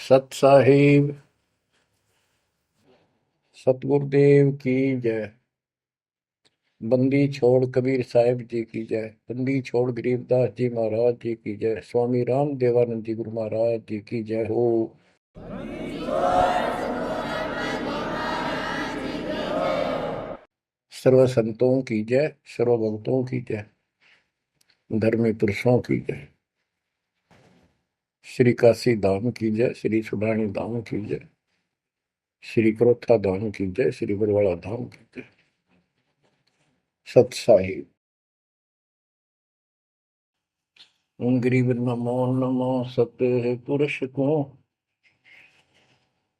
सत साहिब सतगुरुदेव की जय। बंदी छोड़ कबीर साहिब जी की जय। बंदी छोड़ गरीबदास जी महाराज जी की जय। स्वामी राम देवानंद जी गुरु महाराज जी की जय हो। सर्व संतों की जय, सर्व भक्तों की जय, धर्मी पुरुषों की जय। श्री काशी धाम की जय, श्री सुडानी धाम की जय, श्री क्रोथा धाम की जय, श्री बरवाड़ा धाम की जय। सत साहिब गरीब नमो नमो सत्य पुरुष को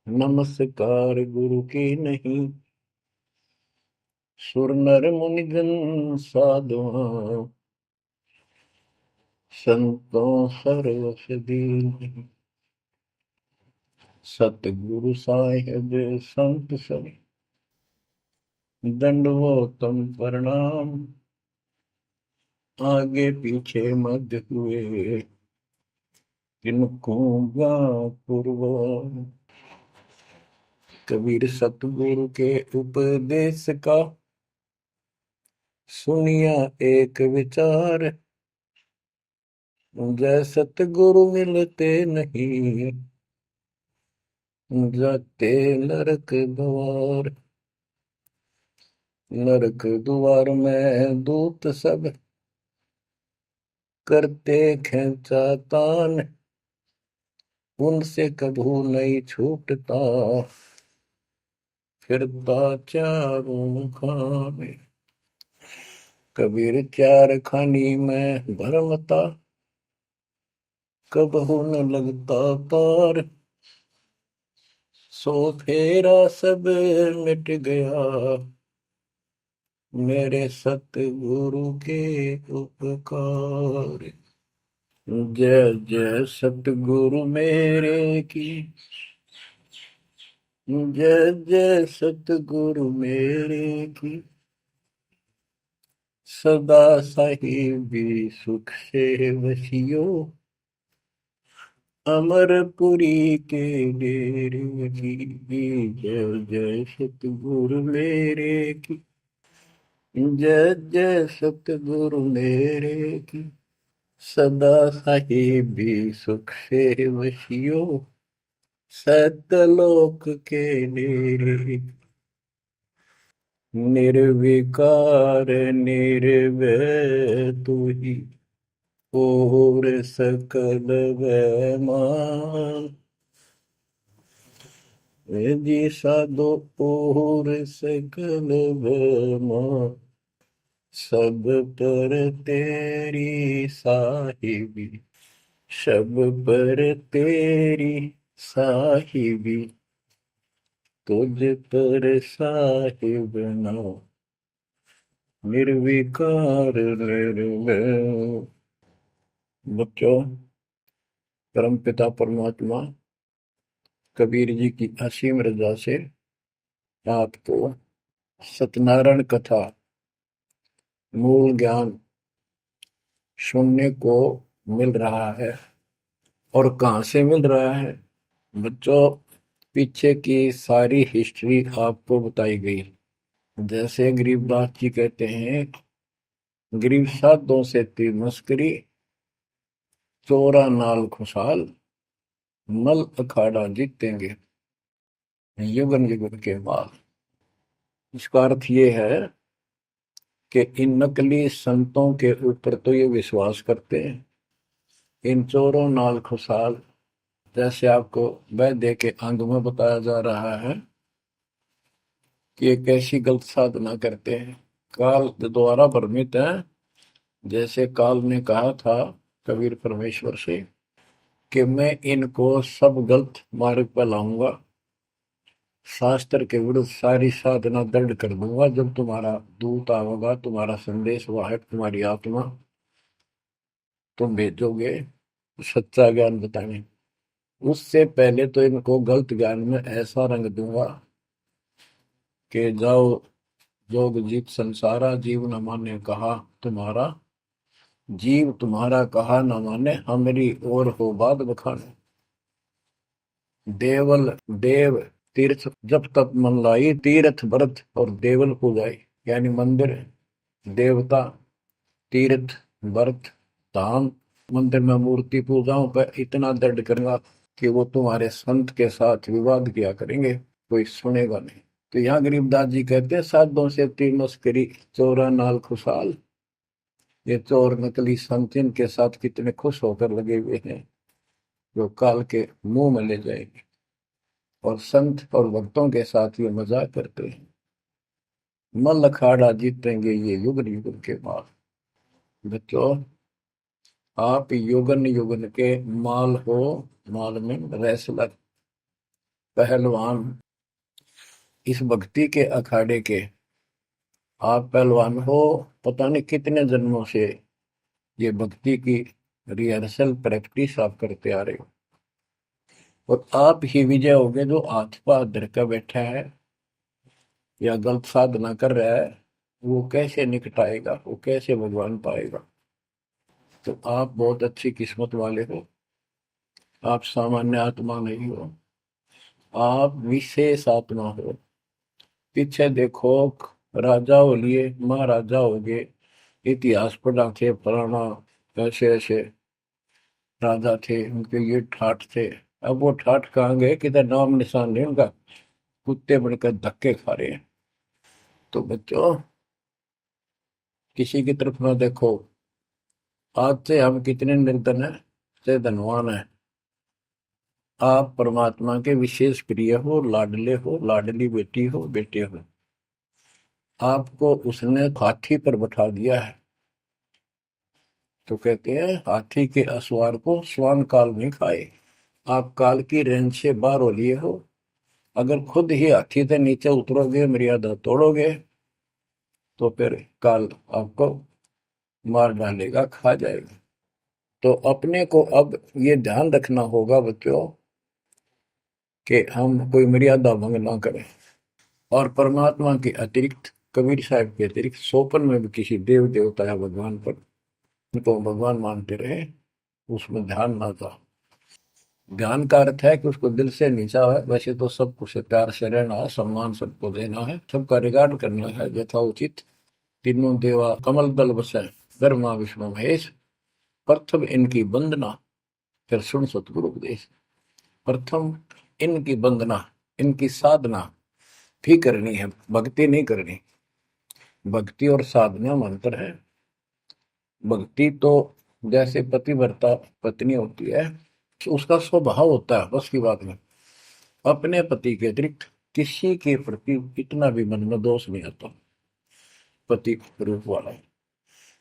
नमस्कार गुरु की नहीं। सुर नर मुनिजन साधुआ संतों सर्वस दीन। सतगुरु साहिब संत सब दंडवतम प्रणाम। आगे पीछे मध्य हुए किनको पूर्व। कबीर सतगुरु के उपदेश का सुनिया एक विचार। जय सतगुरु मिलते नहीं जाते नरक द्वार। नरक द्वार में दूत सब करते खेचा तान। उनसे कभू नहीं छूटता फिरता चारों खाने। कबीर चार खानी में भरमता कबहू न लगता पार। सो फेरा सब मिट गया मेरे सतगुरु के उपकार। जय जय सतगुरु मेरे की जय जय सतगुरु मेरे की। सदा साहिबी सुख से वसियो अमरपुरी के डेरे की। जय जय सतगुरु मेरे की जय जय सतगुरु मेरे की। सदा साहिबी सुख से वसियो सतलोक के डेरे। निर्विकार निर्भय तू ही और सकल वैमान। जी साधो और सकल वैमान। सब पर तेरी साहिबी सब पर तेरी साहिबी। तुझ पर साहिब नाम निर्विकार निर्भय। बच्चों, परमपिता परमात्मा कबीर जी की असीम रजा से आपको सत्यनारायण कथा मूल ज्ञान सुनने को मिल रहा है। और कहाँ से मिल रहा है बच्चों? पीछे की सारी हिस्ट्री आपको बताई गई। जैसे गरीबदास जी कहते हैं, गरीब साधों से तीर मस्करी चोरा नाल खुशहाल मल अखाड़ा जीतेंगे युगन युगन के बाद। इसका अर्थ ये है कि इन नकली संतों के ऊपर तो ये विश्वास करते हैं, इन चोरों नाल खुशहाल। जैसे आपको वैद्य के अंग में बताया जा रहा है कि एक ऐसी गलत साधना करते हैं, काल द्वारा भ्रमित है। जैसे काल ने कहा था कबीर परमेश्वर से कि मैं इनको सब गलत मार्ग पर लाऊंगा, शास्त्र के विरुद्ध सारी साधना दृढ़ कर दूंगा। जब तुम्हारा दूत आवेगा, तुम्हारा संदेश वाहक, तुम्हारी आत्मा, तुम भेजोगे सच्चा ज्ञान बताने, उससे पहले तो इनको गलत ज्ञान में ऐसा रंग दूंगा कि जाओ जोग जीत संसारा। जीव न माने कहा तुम्हारा, जीव तुम्हारा कहा न माने, हमारी ओर हो बात बखाने। देवल देव तीर्थ जब तक मन लाई, तीर्थ व्रत और देवल पूजाई। यानी मंदिर, देवता, तीर्थ, व्रत, धाम। मंदिर में मूर्ति पूजाओं पर इतना दर्द करूंगा कि वो तुम्हारे संत के साथ विवाद किया करेंगे, कोई सुनेगा नहीं। तो यहाँ गरीबदास जी कहते हैं, साधों से तीन मस्करी, चोरा नाल खुशहाल। ये चोर नकली संत इनके साथ कितने खुश होकर लगे हुए हैं, जो काल के मुंह में ले जाएंगे। और संत और भक्तों के साथ ये मजाक करते हैं। मल अखाड़ा जीतेंगे ये युग युग के बाद। बच्चों, आप युगन युगन के माल हो, माल में रेसलर, पहलवान, इस भक्ति के अखाड़े के आप पहलवान हो। पता नहीं कितने जन्मों से ये भक्ति की रिहर्सल प्रैक्टिस आप करते आ रहे हो, और आप ही विजय होगे। जो हाथ पा धर कर बैठा है या गलत साधना कर रहा है, वो कैसे निकटाएगा, वो कैसे भगवान पाएगा। तो आप बहुत अच्छी किस्मत वाले हो। आप सामान्य आत्मा नहीं हो, आप विशेष आत्मा हो। पीछे देखो, राजा हो लिए, महाराजा हो गए, इतिहास पढ़ा थे, फलाना ऐसे ऐसे राजा थे, उनके ये ठाठ थे। अब वो ठाठ कहाँ गए, किधर नाम निशान नहीं उनका। कुत्ते बनकर धक्के खा रहे हैं। तो बच्चों, किसी की तरफ ना देखो। आज से हम कितने निर्धन है से धनवान है। आप परमात्मा के विशेष प्रिय हो, लाडले हो, लाडली बेटी हो, बेटे हो। आपको उसने हाथी पर बैठा दिया है। तो कहते हैं, हाथी के असवार को श्वान काल नहीं खाए। आप काल की रेंज से बाहर हो लिए हो। अगर खुद ही हाथी से नीचे उतरोगे, मर्यादा तोड़ोगे, तो फिर काल आपको मार डालेगा, खा जाएगा। तो अपने को अब ये ध्यान रखना होगा बच्चों, कि हम कोई मर्यादा भंग ना करें। और परमात्मा के अतिरिक्त, कबीर साहब के अतिरिक्त सोपन में भी किसी देव देवता या भगवान पर उनको भगवान मानते रहे, उसमें ध्यान ना था। ध्यान का अर्थ है कि उसको दिल से नीचा है। वैसे तो सब कुछ प्यार से रहना है, सम्मान सबको देना है, सबका रिगार्ड करना है यथाउचित। तीनों देवा कमल दल बसे, ब्रह्मा विष्णु महेश, प्रथम इनकी वंदना, फिर सुन सतगुरु उपदेश। प्रथम इनकी वंदना, इनकी साधना भी करनी है, भक्ति नहीं करनी। भक्ति और साधना में अंतर है। भक्ति तो जैसे पतिव्रता पत्नी होती है, उसका स्वभाव होता है, बस की बात में अपने पति के अतिरिक्त किसी के प्रति इतना भी मन में दोष नहीं आता। पति रूप वाला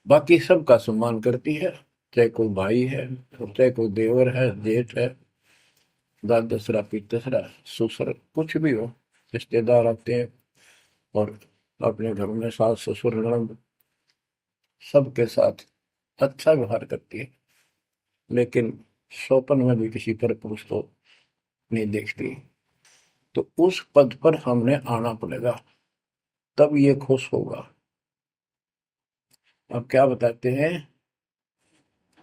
बाकी सबका सम्मान करती है, चाहे कोई भाई है, चाहे कोई देवर है, जेठ है, दादसरा, पितसरा, ससुर, कुछ भी हो। रिश्तेदार आते हैं और अपने घर में सास ससुर ननद सबके साथ अच्छा व्यवहार करती है। लेकिन स्वपन में भी किसी पर पुरुष को नहीं देखती। तो उस पद पर हमने आना पड़ेगा, तब ये खुश होगा। अब क्या बताते हैं,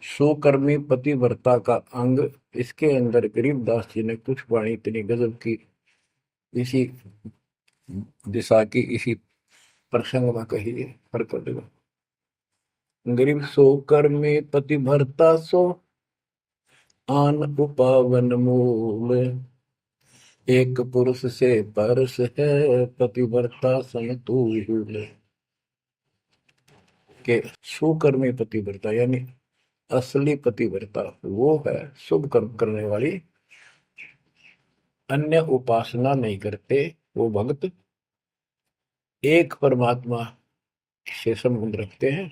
सुकर्मी पतिव्रता का अंग। इसके अंदर गरीबदास जी ने कुछ वाणी इतनी गजब की इसी दिशा की, इसी प्रसंग में कही है। प्रकट गरीब सो कर्मी पतिव्रता सो, आन उपावन मूल। एक पुरुष से परस है, पतिव्रता समतुल। के सुकर्मी पतिव्रता यानी असली पतिव्रता वो है, शुभ कर्म करने वाली, अन्य उपासना नहीं करते वो भक्त, एक परमात्मा से संबंध रखते हैं,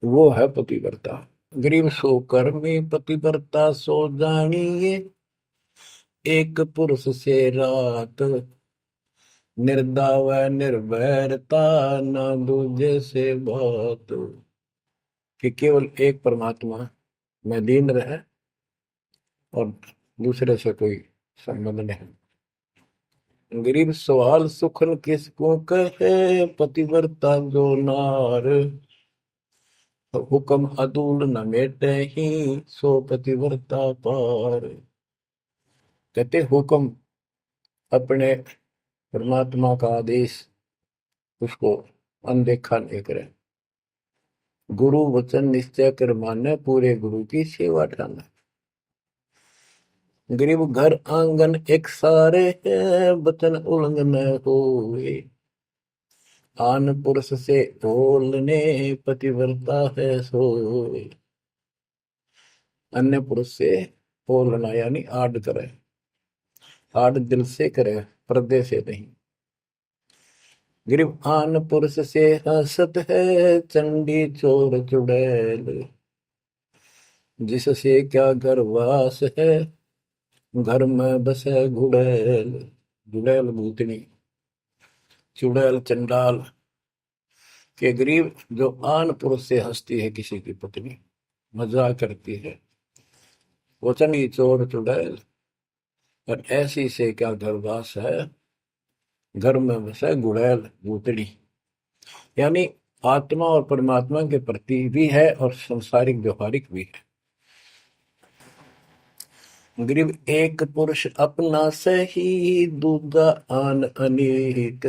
वो है पतिव्रता। गरीब सो कर्मी पतिव्रता सो जानिए, एक पुरुष से रात, निर्दाव निर्भरता न दूजे से बात। कि केवल एक परमात्मा में लीन रहे और दूसरे से कोई संबंध नहीं। गरीब सवाल सुखन किसको कहे, पतिव्रता जो नार, हुक्म अदूल न मेटे ही, सो पतिव्रता पार। कहते हुक्म अपने परमात्मा का आदेश उसको अनदेखा नहीं करे। गुरु वचन निश्चय कर माने, पूरे गुरु की सेवा ठाना। गरीब घर आंगन एक सारे है, वचन उल्लंघन होए। आन पुरुष से बोलने, पतिव्रता है सोए। अन्य पुरुष से बोलना यानी आड़ करे, आड़ दिल से करे, पर्दे से नहीं। गरीब आन पुरुष से हंसत है, चंडी चोर चुड़ैल। जिससे क्या घर वास है, घर में बसे घुड़ैल। घुड़ैल भूतनी, चुड़ैल चंडाल। के गरीब जो आन पुरुष से हंसती है, किसी की पत्नी मजाक करती है, वो चंडी चोर चुड़ैल। और ऐसी से क्या घरवास है, घर में बसे घुड़ैल भूतड़ी। यानी आत्मा और परमात्मा के प्रति भी है और संसारिक व्यवहारिक भी है। गरीब एक पुरुष अपना सही, दूजा आन अनेक।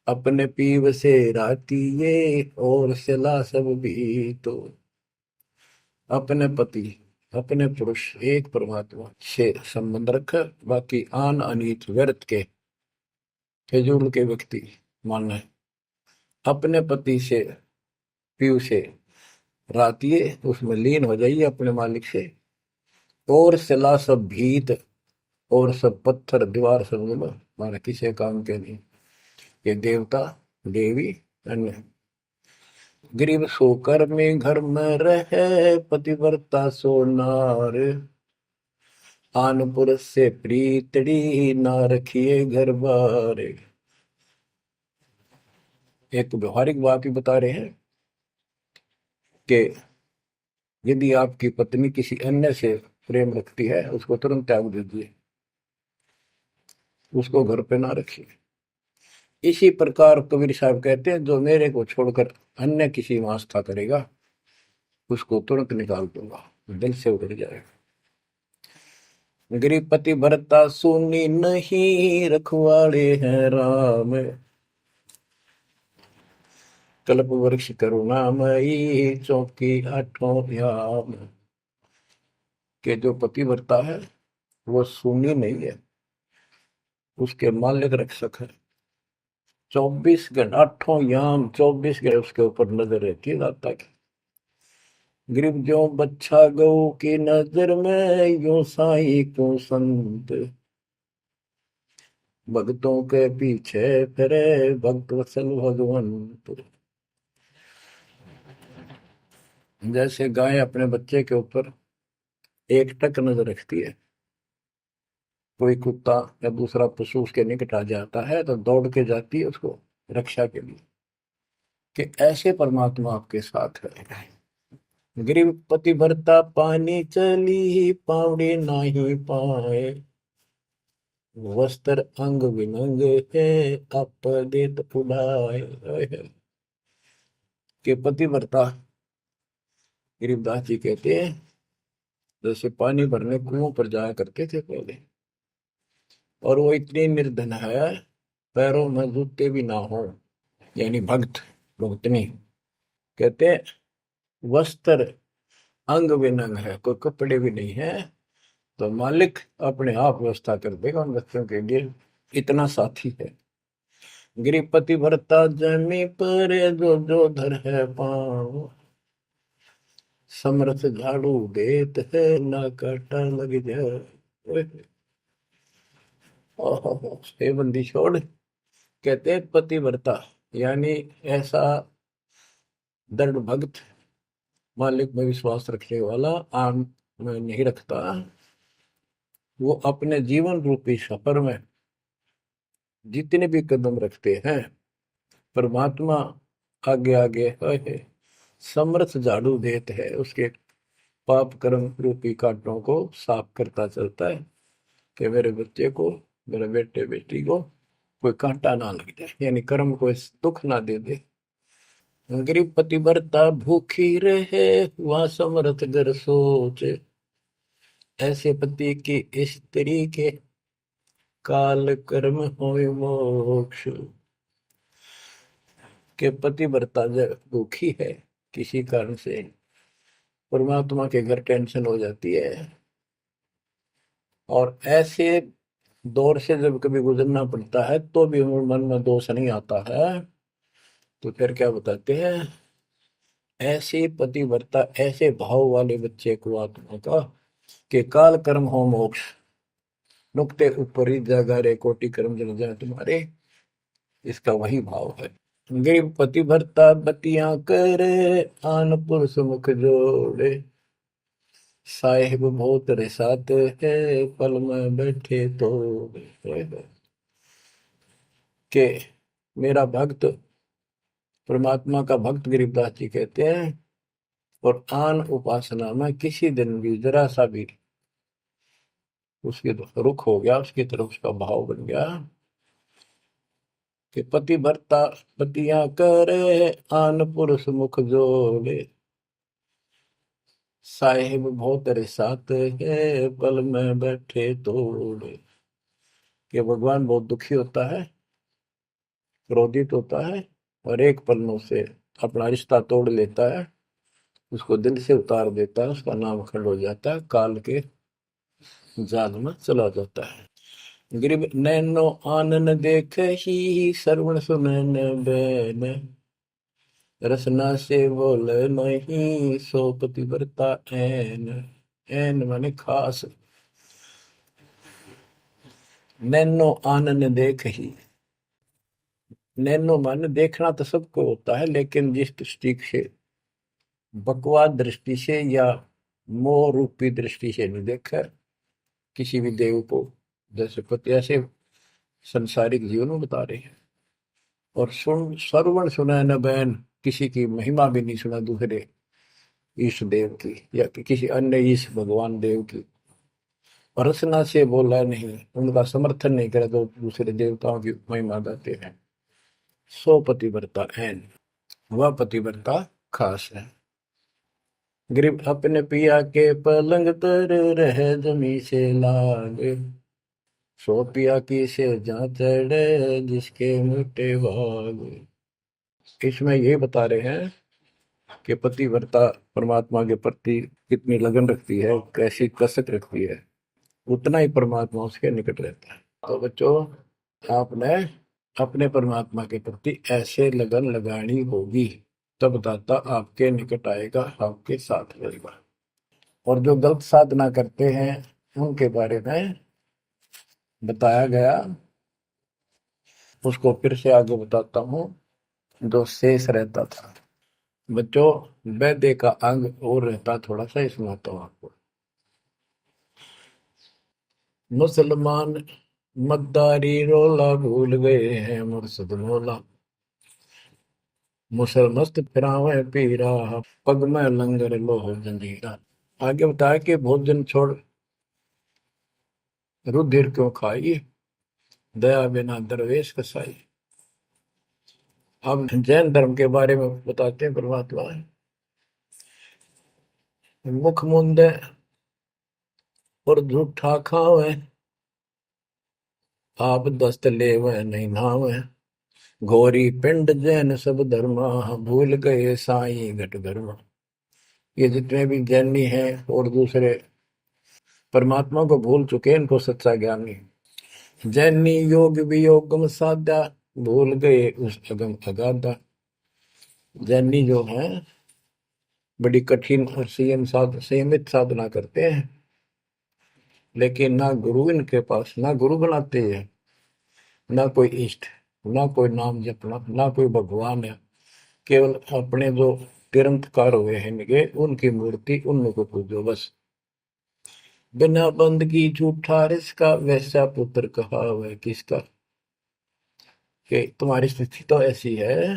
अपने पीव से राती ये, और सिला सब भी तो। अपने पति, अपने पुरुष एक परमात्मा से संबंध रख, बाकी आन अनित व्यर्थ के फिजूल के व्यक्ति माने अपने पति से पीव से रातिए, उसमें लीन हो जाइए अपने मालिक से। और सिला सब भीत, और सब पत्थर दीवार समझ लो, माना किसी काम के नहीं। ये देवता देवी अन्य। गरीब सोकर में घर में रहे, पतिव्रता सो नार। आन पुरुष से प्रीतड़ी, ना रखिए घर बार। एक व्यवहारिक बात भी बता रहे हैं कि यदि आपकी पत्नी किसी अन्य से प्रेम रखती है, उसको तुरंत त्याग दीजिए, उसको घर पे ना रखिए। इसी प्रकार कबीर साहब कहते हैं, जो मेरे को छोड़कर अन्य किसी में आस्था करेगा, उसको तुरंत निकाल दूंगा, दिल से उतर जाएगा। गरीब पति भरता सुनी नहीं, रखवाड़े हैं राम। कल्प वृक्ष करुणामयी, चौकी आठों याम। के जो पति भरता है वो सुनी नहीं है, उसके मालिक रक्षक है। 24 घंटे 8 याम, 24 घंटे उसके ऊपर नजर रहती है दाता की। गरीब जो बच्चा गौ की नजर में, यूं साई को संत। भक्तों के पीछे फिरे, भक्त वत्सल भगवंत। जैसे गाय अपने बच्चे के ऊपर एक टक नजर रखती है, कोई कुत्ता या दूसरा पशु उसके निकट आ जाता है तो दौड़ के जाती है उसको रक्षा के लिए, कि ऐसे परमात्मा आपके साथ है। गरीब पति भरता पानी चली, पावड़ी नाही पाए। वस्त्र अंग विनंग है, आप देत उड़ाए। के पति भरता गरीबदास जी कहते हैं, जैसे पानी भरने कुओं पर जाया करते थे पहले, और वो इतनी निर्धन है, पैरों में जूते भी ना हो, यानी भक्त भक्तनी। कहते हैं वस्त्र अंग विनंग है, कोई कपड़े भी नहीं है, तो मालिक अपने आप व्यवस्था कर देगा उन बच्चों के लिए, इतना साथी है। गृहपति भरता जमी पर, जो जो धर है पाँव। समरथ झाड़ू देत है, ना काटा लग जाए। हे बंदी छोड़, कहते हैं पतिव्रता यानी ऐसा दृढ़ भक्त, मालिक में विश्वास रखने वाला, आम में नहीं रखता। वो अपने जीवन रूपी सफर में जितने भी कदम रखते हैं, परमात्मा आगे आगे है, समर्थ झाड़ू देते है, उसके पाप कर्म रूपी कांटों को साफ करता चलता है, कि मेरे बच्चे को, मेरे बेटे बेटी को कोई कांटा ना लग जाए, यानी कर्म को दुख ना दे दे। गरीब पतिव्रता भूखी रहे, वहां समर्थ घर सोच। ऐसे पति की स्त्री के काल कर्म होय मोक्ष। के पतिव्रता जब दुखी है किसी कारण से, परमात्मा के घर टेंशन हो जाती है, और ऐसे दौर से जब कभी गुजरना पड़ता है तो भी मन में दोष नहीं आता है, तो फिर क्या बताते हैं, ऐसे पतिव्रता ऐसे भाव वाले बच्चे को आत्मा का कि काल कर्म हो मोक्ष, नुक्ते ऊपर ही जागा रे कोटि कर्म जल जाए तुम्हारे, इसका वही भाव है। गरीब पतिव्रता बतियां करे, आन पुरुष मुख जोड़े, साहिब बहुत रिसात है, पल में बैठे तो के मेरा भक्त, परमात्मा का भक्त गरीबदास जी कहते हैं, और आन उपासना में किसी दिन भी जरा सा भी उसके रुख हो गया, उसकी तरफ उसका भाव बन गया कि पतिव्रता पतियां करे, आन पुरुष मुख जोड़े, साहिब बहुत रिसात है, पल में बैठे तोड़े। कि भगवान बहुत दुखी होता है, क्रोधित होता है, और एक पल में उसे अपना रिश्ता तोड़ लेता है, उसको दिल से उतार देता है, उसका नाम खंड हो जाता है, काल के जाल में चला जाता है। गरीब नैनो आनन देख ही, श्रवण सुनन बैन, रसना से बोल नहीं, सो पतिव्रता ऐन। ऐन माने खास। नैनो आनन देख ही, नैनो माने देखना तो सबको होता है, लेकिन जिस दृष्टि से, बकवाद दृष्टि से या मोह रूपी दृष्टि से नहीं देखा किसी भी देव को, जैसे पति ऐसे संसारिक जीवन में बता रहे हैं। और सुन श्रवण सुना न बैन, किसी की महिमा भी नहीं सुना दूसरे ईश देव की या किसी अन्य ईश भगवान देव की, और रसना से बोला नहीं, उनका समर्थन नहीं करे तो दूसरे देवताओं की महिमा गाते हैं। सो पतिव्रता ऐन, वह पतिव्रता खास है। गरीब अपने पिया के पलंग तर, रह जमी से लागे, सो पिया की से जहाँ चढ़े, जिसके मोटे भाग। इसमें ये बता रहे हैं कि पतिव्रता परमात्मा के प्रति कितनी लगन रखती है, कैसी कसक रखती है, उतना ही परमात्मा उसके निकट रहता है। तो बच्चों, आपने अपने परमात्मा के प्रति ऐसे लगन लगानी होगी, तब दाता आपके निकट आएगा, आपके साथ रहेगा। और जो गलत साधना करते हैं उनके बारे में बताया गया, उसको फिर से आगे बताता हूँ, जो शेष रहता था। बच्चों, वैद्य का अंग और रहता थोड़ा सा, इसमें आता हूँ आपको। मुसलमान मद्दारी रोला, भूल गए हैं मुर्शद मौला, मुसलमस्त फिरावे पीरा, पग में लंगर लोह जंजीरा। आगे बताया कि भोजन छोड़ रुधिर क्यों खाई, दया बिना दरवेश कसाई। अब जैन धर्म के बारे में बताते हैं परमात्मा। मुख मुंदे और झूठा खावे, आप दस्त लेवे नहीं नावे, घोरी पिंड जैन सब धर्मा, भूल गए साई घट धर्मा। ये जितने भी जैनी हैं और दूसरे परमात्मा को भूल चुके हैं, इनको सच्चा ज्ञान नहीं। जैनी योग वियोगम साधा, भूल गए उस अगम अगाधा। जैनी जो है बड़ी कठिन और संयमित साधना करते हैं, लेकिन ना गुरु इनके पास, ना गुरु बनाते हैं, ना कोई इष्ट, ना कोई नाम जपना, ना कोई भगवान है। केवल अपने जो तिरंतकार हुए हैं इनके, उनकी मूर्ति, उनको पूजो बस। बिना बंदगी झूठा रिसका, वैसा पुत्र कहा वह किसका। कि तुम्हारी स्थिति तो ऐसी है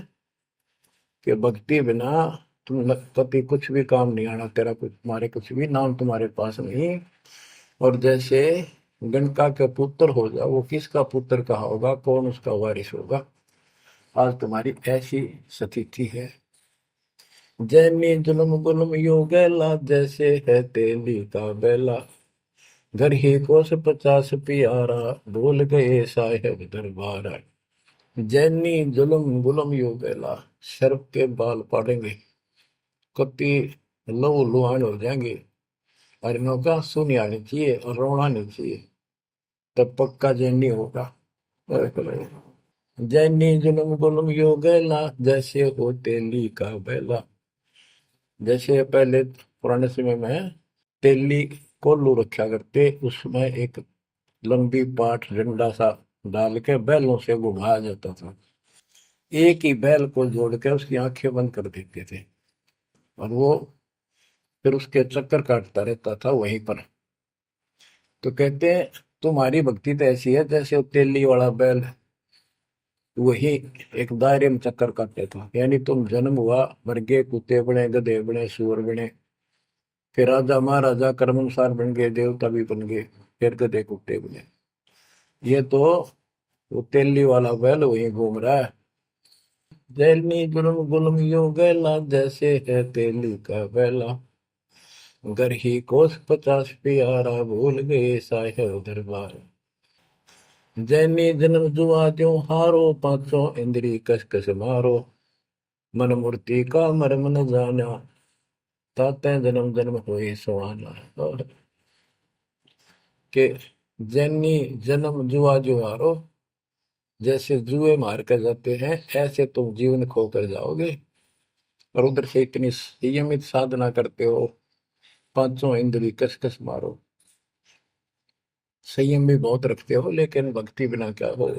कि भक्ति बिना तुम कभी कुछ भी काम नहीं आना, तेरा कुछ, तुम्हारे कुछ भी नाम तुम्हारे पास नहीं। और जैसे गणका का पुत्र हो जा, वो किसका पुत्र कहा होगा, कौन उसका वारिस होगा। आज तुम्हारी ऐसी स्थिति है। जैनी जुल्म गुल्म यो गैला, जैसे है तेली का बेला, घर ही कोस 50 प्यारा, भूल गए साहेब दरबारा। जैनी जुलम गुलम यो बेला, शर्फ के बाल पड़ेंगे, कति लहू लुहान हो जाएंगे। और इनका सुनी आनी चाहिए और रोना नहीं चाहिए, तब पक्का जैनी होगा। जैनी जुलम गुलम यो गैला, जैसे हो तेली का बेला। जैसे पहले पुराने समय में तेली कोल्लू रखा करते, उसमें एक लंबी पाठ डंडा सा डाल के बैलों से घुमाया जाता था। एक ही बैल को जोड़ के उसकी आंखें बंद कर देते थे और वो फिर उसके चक्कर काटता रहता था वहीं पर। तो कहते हैं तुम्हारी भक्ति तो ऐसी है जैसे वो तेली वाला बैल वही एक दायरे में चक्कर काटते था। यानी तुम जन्म हुआ, मर गए, कुत्ते बने, गधे बने, सुअर बने, फिर राजा महाराजा कर्मानुसार बन गए, देवता भी बन गए, फिर गधे कुत्ते बने। ये तो वो तेली वाला बैल वही घूम रहा है। जैनी जुल्म गुलम यो गैला, जैसे है तेली का बैला। घर ही कोस 50 प्यारा, भूल गए साहेब दरबार। जैनी जन्म जुआ त्यों हारो, पांचों इंद्री कस कस मारो। मन मूर्ति का मर्म न जाना, ताते जन्म जन्म होए सुहाना। और के जैनी जन्म जुआ जो हारो, जैसे जुए मार कर जाते हैं ऐसे तुम जीवन खो कर जाओगे। और उधर से इतनी संयमित साधना करते हो, पांचों इंद्री कस कस मारो, संयम भी बहुत रखते हो, लेकिन भक्ति बिना क्या हो।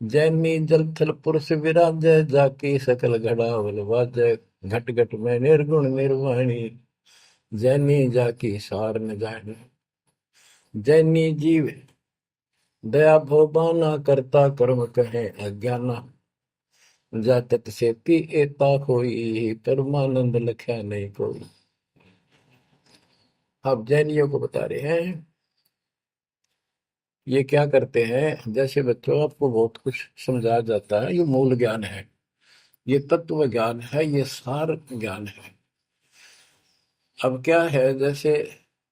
जैनी जल थल पुरुष विराजय, जाकी सकल घड़ावल वाजय। घट घट में निर्गुण निर्वाणी, जैनी जाकी सार न जाने। जैनी जीव दया भोबाना, करता कर्म कहे अज्ञाना। जातक से पी एता कोई, परमानंद लख्या नहीं कोई। अब जैनियों को बता रहे हैं ये क्या करते हैं। जैसे बच्चों आपको बहुत कुछ समझाया जाता है, ये मूल ज्ञान है, ये तत्व ज्ञान है, ये सार ज्ञान है। अब क्या है, जैसे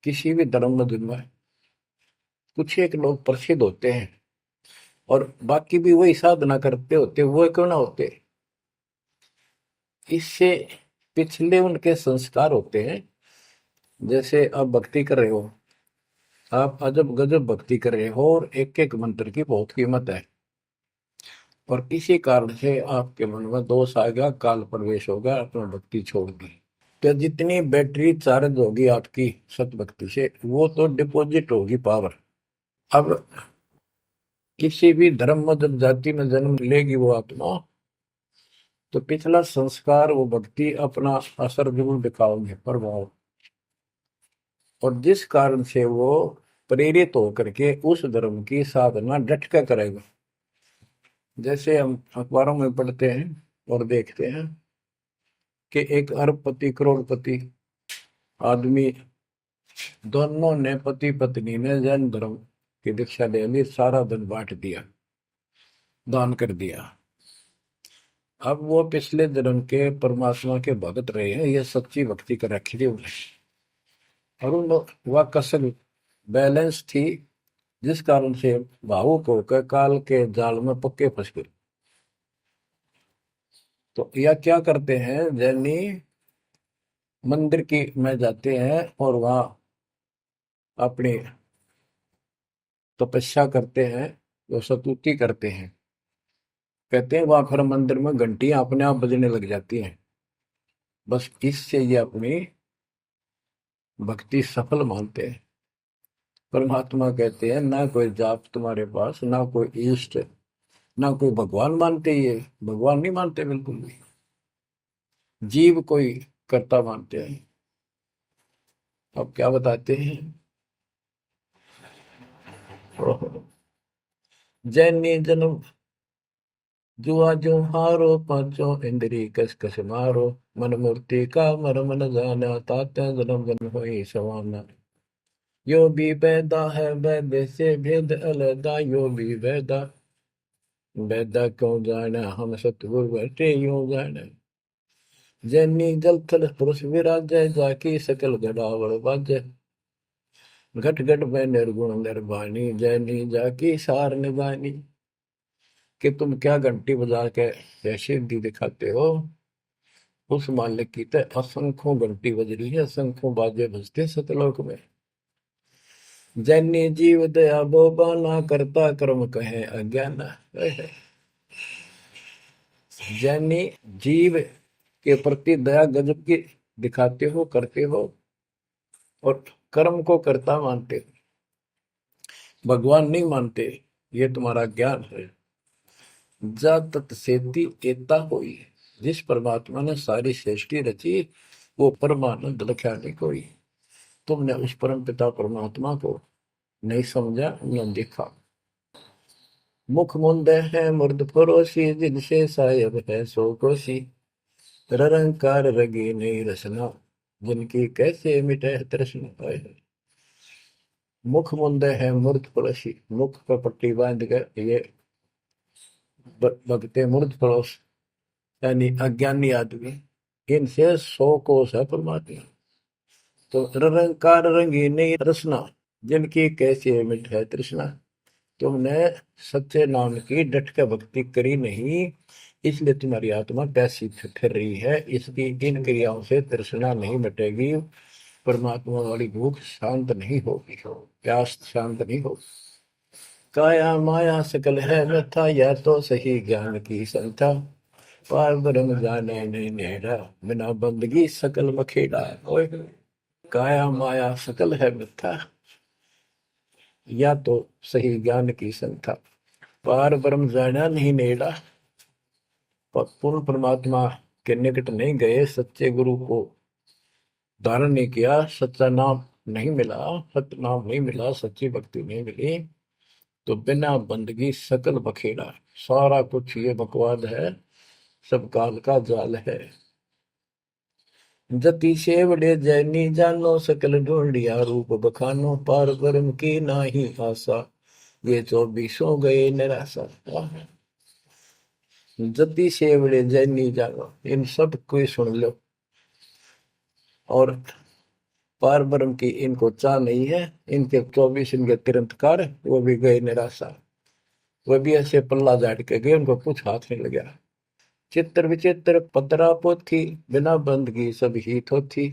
किसी भी धर्म में कुछ एक लोग प्रसिद्ध होते हैं और बाकी भी वही साधना करते होते, वो क्यों ना होते। इससे पिछले उनके संस्कार होते हैं। जैसे आप भक्ति कर रहे हो, आप अजब गजब भक्ति कर रहे हो और एक एक मंत्र की बहुत कीमत है, और इसी कारण से आपके मन में दोष आ गया, काल प्रवेश हो गया, आपने भक्ति छोड़ दी। तो जितनी बैटरी चार्ज होगी आपकी सत भक्ति से, वो तो डिपॉजिट होगी पावर। अब किसी भी धर्म में जब जाति में जन्म लेगी वो आत्मा, तो पिछला संस्कार वो भक्ति अपना असर जरूर दिखाओगे, प्रभाव। और जिस कारण से वो प्रेरित होकर के उस धर्म की साधना डट कर करेगा। जैसे हम अखबारों में पढ़ते हैं और देखते हैं कि एक अरबपति करोड़पति आदमी, दोनों ने पति पत्नी ने जैन धर्म की दीक्षा ले ली, सारा धन बांट दिया, दान कर दिया। अब वो पिछले जन्म के परमात्मा के भगत रहे हैं, ये सच्ची भक्ति कर रखी थी उन्हें, और उन वह कसर बैलेंस थी, जिस कारण से भावुक होकर काल के जाल में पक्के फंस गए। तो यह क्या करते हैं, जैनी मंदिर की में जाते हैं और वहां अपनी तपस्या करते हैं, वो स्तुति करते हैं। कहते हैं वहां फिर मंदिर में घंटियां अपने आप बजने लग जाती हैं। बस इससे ये अपनी भक्ति सफल मानते हैं। परमात्मा कहते हैं ना कोई जाप तुम्हारे पास, ना कोई इष्ट, ना कोई भगवान मानते, ये भगवान नहीं मानते बिल्कुल भी, जीव कोई कर्ता मानते हैं। अब क्या बताते हैं, जैनी जन्म जुआ जो हारो, पांचों इंद्री कस कस मारो। मन मूर्ति का मर्म न जाना, ताते जन्म जन्म होई सवाना। यो भी पैदा है वैद से भेद अलगा, यो भी वैदा वैदा क्यों जाना, हम सतगुरु बैठे यूं जाना। जैनी जल थल पुरुष विराजय, जाकी सकल गड़ावड़ बाजय। घट घट में निर्गुण निर्वाणी, जैनी जाकी सार निभानी। कि तुम क्या घंटी बजा के जैसे दी दिखाते हो, उस मालिक की तो असंख्यों घंटी बज रही है, असंख्यों बाजे बजते सतलोक में। जैनी जीव दया बोबाना, करता कर्म कहे अज्ञान। जैनी जीव के प्रति दया गजब की दिखाते हो, करते हो, और कर्म को कर्ता मानते हो, भगवान नहीं मानते। ये तुम्हारा ज्ञान है। जा तत्सेती एता होई, जिस परमात्मा ने सारी सृष्टि रची, वो परमानंद लख्या नहीं कोई। तुमने उस परम पिता परमात्मा को नहीं समझा, न देखा। मुख मुंद है मुर्द फरोशी, जिनसे सायब है सो कोशी। रंकार रगी नहीं रसना, जिनकी कैसे मिटे तृष्णा पाए। मुख मुंद है मूर्त पड़ोसी, मुख पर पट्टी बांध कर ये भगते मूर्त पड़ोस, यानी अज्ञानी आदमी, इनसे 100 कोस है परमात्मा। तो रंकार रंगी नहीं रसना, जिनकी कैसे मिट है तृष्णा। तुमने सच्चे नाम की डट के भक्ति करी नहीं, इसलिए तुम्हारी आत्मा प्यासी फिर रही है। इसकी इन क्रियाओं से तृष्णा नहीं मिटेगी, परमात्मा वाली भूख शांत नहीं होगी, प्यास शांत नहीं होगी। काया माया सकल है व्यथा, या तो सही ज्ञान की संथा। पार ब्रह्म जाने नहीं नेड़ा, बिना बंदगी सकल मखेड़ा। ओए काया माया सकल है मिथ्या, या तो सही ज्ञान की संथा। पार ब्रह्म जाना नहीं नेड़ा, पूर्ण परमात्मा के निकट नहीं गए, सच्चे गुरु को धारण नहीं किया, सच्चा नाम नहीं मिला, सत्य नाम नहीं मिला, सच्ची भक्ति नहीं मिली, तो बिना बंदगी सकल बखेड़ा। सारा कुछ ये बकवाद है, सब काल का जाल है। जति सेवड़े जैनी जानो, सकल ढूंढिया रूप बखानो। पार ब्रह्म की नाही आशा, ये 24 गए निराशा। जति सेवड़े जैनी जानो, इन सब को सुन लो। और पार ब्रह्म की इनको चाह नहीं है, इनके 24 इनके तिरंतकार, वो भी गए निराशा। वह भी ऐसे पल्ला झाड़ के गए, उनको कुछ हाथ नहीं लगा। चित्र विचित्र पतरा पोथी, बिना बंदगी सब ही थोथी।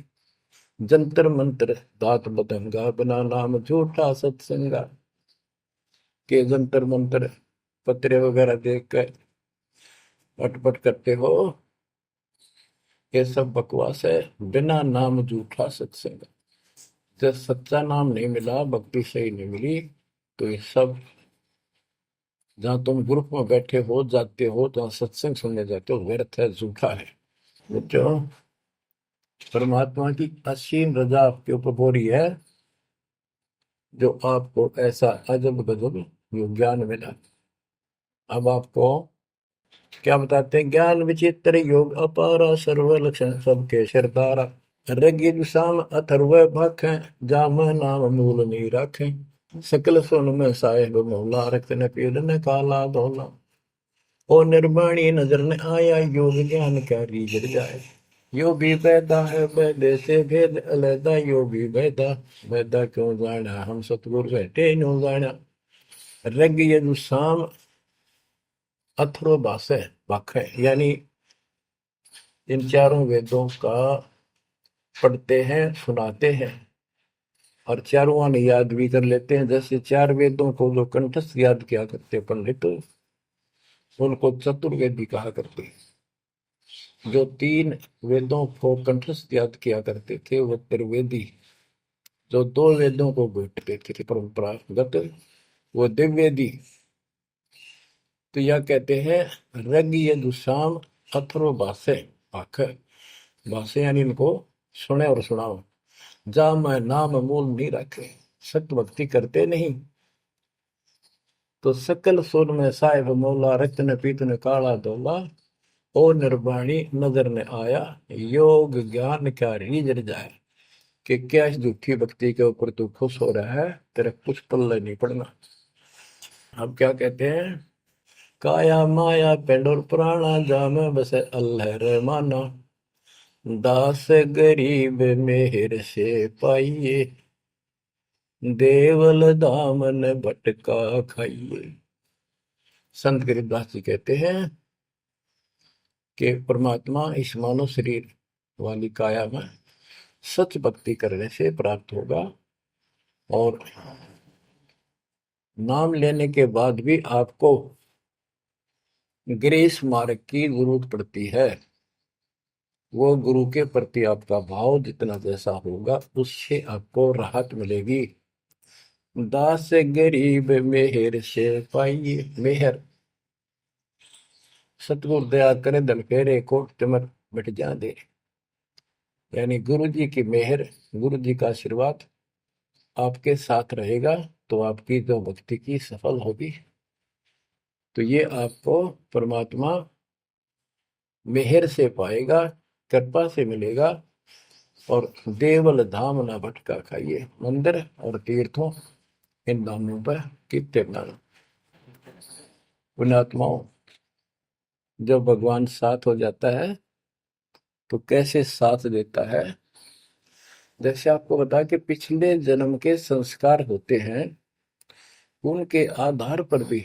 जंतर मंत्र दात बदंगा, बिना नाम झूठा सत्संगा। के जंतर मंत्र पत्रे वगैरह देख कर अटपट करते हो, ये सब बकवास है। बिना नाम झूठा सत्संग, जब सच्चा नाम नहीं मिला, भक्ति सही नहीं मिली, तो ये सब, जहां तुम ग्रुप में बैठे हो जाते हो, जहां सत्संग सुनने जाते हो, व्यर्थ है, झूठा है। जो परमात्मा की असीम रजा आपके ऊपर हो रही है, जो आपको ऐसा अजब गजब जो ज्ञान मिला। अब आपको क्या बताते हैं? ज्ञान विचित्र योग अपारा, सर्व लक्षण सबके सिरदारा। ऋग्वेद साम अथर्व भाखें, जाम नाम मूल नहीं राखें। सकल सुन में साहेब मौला, रक्त न पीड़ न काला धोला। ओ निर्वाणी नजर न आया, योग ज्ञान क्या रीझ जाए। यो भी बैदा है बैदे से भेद अलैदा, यो भी बैदा बैदा क्यों जाना, हम सतगुरु बैठे नो जाना। ऋग्वेद साम अथर्व भाख है, यानी इन चारों वेदों का पढ़ते हैं, सुनाते हैं, और चारों आने याद भी कर लेते हैं। जैसे 4 वेदों को जो कंठस्थ याद किया करते पंडित, उनको चतुर्वेदी कहा करते। जो 3 वेदों को कंठस्थ याद किया करते थे, वो त्रिवेदी। जो 2 वेदों को बैठते थे परंपरागत, वो दिव्यवेदी। तो यह कहते हैं रग यजुषाम अथर्व भाषे, भाख भाषे, यानी इनको सुने और सुनाओ। जा मैं नाम मूल नहीं रखे, सत्य भक्ति करते नहीं, तो सकल सुर में साहिब मौला, रत्न पीतन काला धोला। ओ निर्वाणी नजर ने आया, योग ज्ञान क्या रीझ जाए। कि क्या इस झूठी भक्ति के ऊपर तू खुश हो रहा है, तेरे कुछ पल्ले नहीं पड़ना। अब क्या कहते हैं? काया माया पेंड और पुराना, जाम बस अल्लाह रहमाना। दास गरीब मेहर से पाइए, देवल दामन भटका खाइए। संत गरीबदास जी कहते हैं कि परमात्मा इस मानव शरीर वाली काया में सच भक्ति करने से प्राप्त होगा, और नाम लेने के बाद भी आपको ग्रेस मार्ग की जरूरत पड़ती है। वो गुरु के प्रति आपका भाव जितना जैसा होगा उससे आपको राहत मिलेगी। दास गरीब मेहर से पाइए। मेहर, सतगुरु दया करे धन फेरे को तिमर मिट जा दे। यानी गुरु जी की मेहर, गुरु जी का आशीर्वाद आपके साथ रहेगा तो आपकी जो भक्ति की सफल होगी। तो ये आपको परमात्मा मेहर से पाएगा, कृपा से मिलेगा। और देवल धाम ना भटका खाइए। मंदिर और तीर्थों, इन नामों पर कितने नाम। पुण्यात्माओं, जब भगवान साथ हो जाता है तो कैसे साथ देता है। जैसे आपको बता कि पिछले जन्म के संस्कार होते हैं, उनके आधार पर भी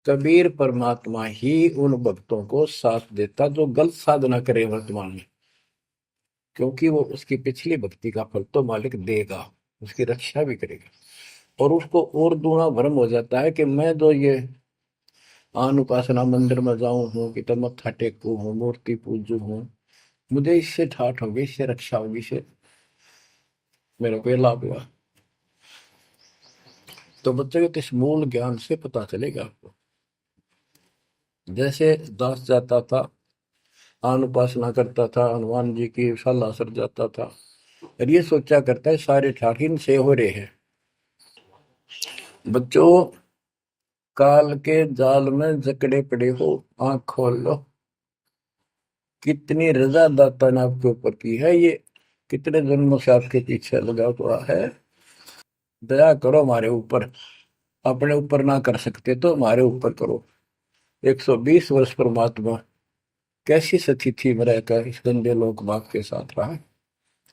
कबीर परमात्मा ही उन भक्तों को साथ देता जो गलत साधना करे वर्तमान में, क्योंकि वो उसकी पिछली भक्ति का फल तो मालिक देगा, उसकी रक्षा भी करेगा। और उसको और दूना भ्रम हो जाता है कि मैं जो ये आन उपासना मंदिर में जाऊं हूँ कि तो मत्था टेकू हूँ, मूर्ति पूजू हूँ, मुझे इससे ठाठ होगी, इससे रक्षा होगी, इससे मेरे को ये लाभ हुआ। तो बच्चे के इस मूल ज्ञान से पता चलेगा आपको। जैसे दास जाता था, आन उपासना करता था, हनुमान जी की शाला सर जाता था, और ये सोचा करता है सारे ठाठ इनसे हो रहे हैं। बच्चों, काल के जाल में जकड़े पड़े हो, आंख खोल लो। कितनी रजा दाता ने आपके ऊपर की है, ये कितने जन्मों से आपके पीछे लगा हुआ है। दया करो हमारे ऊपर, अपने ऊपर ना कर सकते तो हमारे ऊपर करो। 120 वर्ष परमात्मा कैसी स्थिति में रहकर इस गंदे लोक बाप के साथ रहा।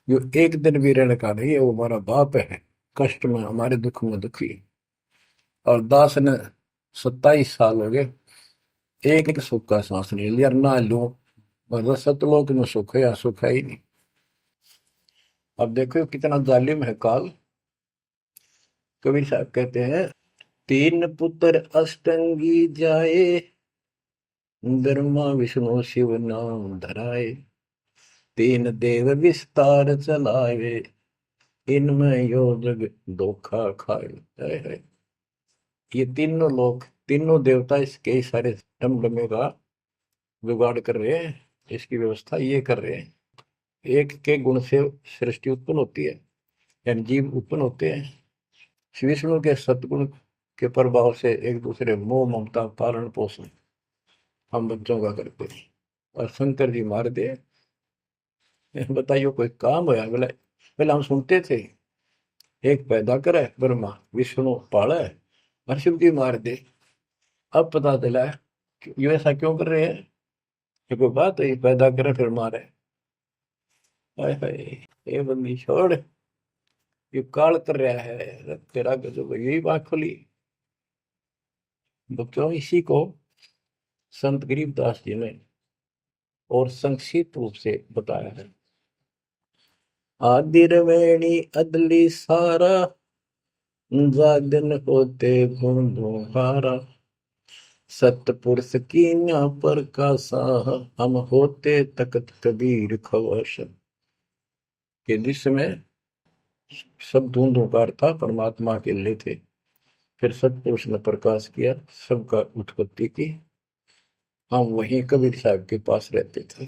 जो एक दिन भी रहने का नहीं है, वो हमारा बाप है, कष्ट में हमारे दुख में दुखी। और दास ने 27 साल हो गए, एक सुख का सांस नहीं लिया, ना लो। मतलब सतलोक में सुख है या सुख है ही नहीं। अब देखो कितना जालिम है काल। कबीर साहब कहते हैं, तीन पुत्र अष्टंगी जाए, ब्रह्मा विष्णु शिव नाम धराए, तीन देव विस्तार चलाए, इनमें यो जग धोखा खाए। हाय हाय। ये तीनों लोग, तीनों देवता इसके सारे डमडमे का जुगाड़ कर रहे हैं, इसकी व्यवस्था ये कर रहे हैं। एक के गुण से सृष्टि उत्पन्न होती है, यानी जीव उत्पन्न होते हैं। श्री विष्णु के सतगुण के प्रभाव से एक दूसरे मोह ममता पालन पोषण हम बच्चों का करते हैं। और शंकर जी मार दे, बताइए कोई काम होया बोले। पहले हम सुनते थे, एक पैदा करे ब्रह्मा, विष्णु पाले, और शिव जी मार दे। अब पता चला है कि ये ऐसा क्यों कर रहे हैं। ये कोई बात है, ये पैदा करे फिर मारे। हाय हाय, ये बंदी छोड़, ये काल कर रहा है तेरा गजब। यही बात खुली बच्चों। इसी को संत गरीबदास जी ने और संक्षिप्त रूप से बताया है। आदि रवेणी अदली सारा, जागन होते बूंदों हारा, सतपुरुष की ना पर का साह, हम होते तकत कबीर खवश। कि जिसमें सब धूंधों कार था, परमात्मा के लिए थे। फिर सतपुरुष ने प्रकाश किया, सबका उत्पत्ति की। हम वहीं कबीर साहब के पास रहते थे।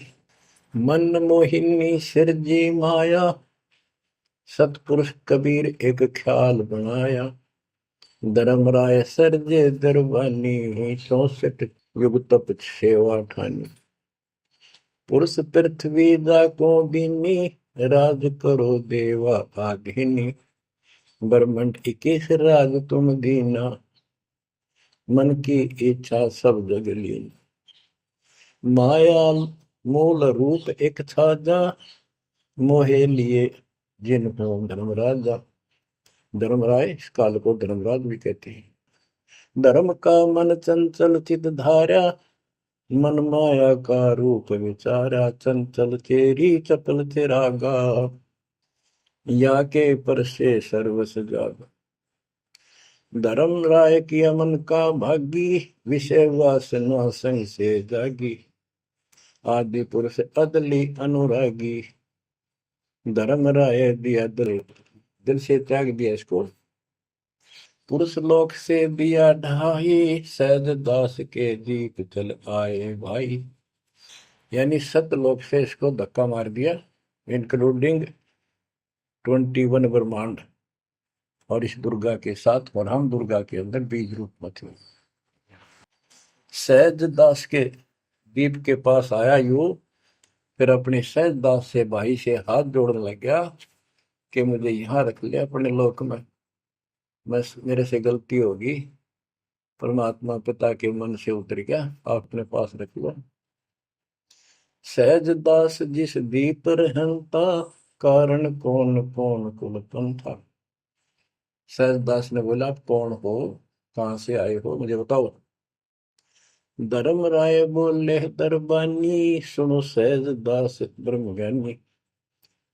मन मोहिनी सिरजी माया, सतपुरुष कबीर एक ख्याल बनाया, धर्मराय सरजे दरबानी, 64 युग तप सेवा ठानी, पुरुष पृथ्वी जाको बीनी, राज करो देवा आधीनी, ब्रह्मंड 21 राज तुम दीना, मन की इच्छा सब जग लीन, माया मूल रूप एक छाजा, मोहे लिए जिन हो धर्म राजा, धर्मराय, इस काल को धर्मराज भी कहते हैं। धर्म का मन चंचल चित धारा, मन माया का रूप विचारा, चंचल चेरी चपल चेरागा, या के पर से सर्वस जागा। धर्म राय किया मन का भागी, विषय वासना संग से जागी, आदि पुरुष अदली अनुरागी। धर्म राय दिया दिल, दिल से त्याग दिया इसको। पुरुष लोक से दिया ढाई, सहज दास के दीप चल आए भाई। यानी सतलोक से इसको धक्का मार दिया, इंक्लूडिंग 21 ब्रह्मांड और इस दुर्गा के साथ, और हम दुर्गा के अंदर बीज रूप में थे। सहज दास के दीप के पास आया यू, फिर अपने सहज दास से भाई से हाथ जोड़ने लग गया कि मुझे यहाँ रख ले अपने लोक में, मेरे से गलती होगी, परमात्मा पिता के मन से उतर गया, आप अपने पास रख लो। सहज दास जिस दीप रहता, कारण कौन कौन कुल पंथा। सहज दास ने बोला, आप कौन हो, कहां से आए हो, मुझे बताओ। धर्म राय बोले दरबानी, सुनो सहज दास ब्रह्म ज्ञानी।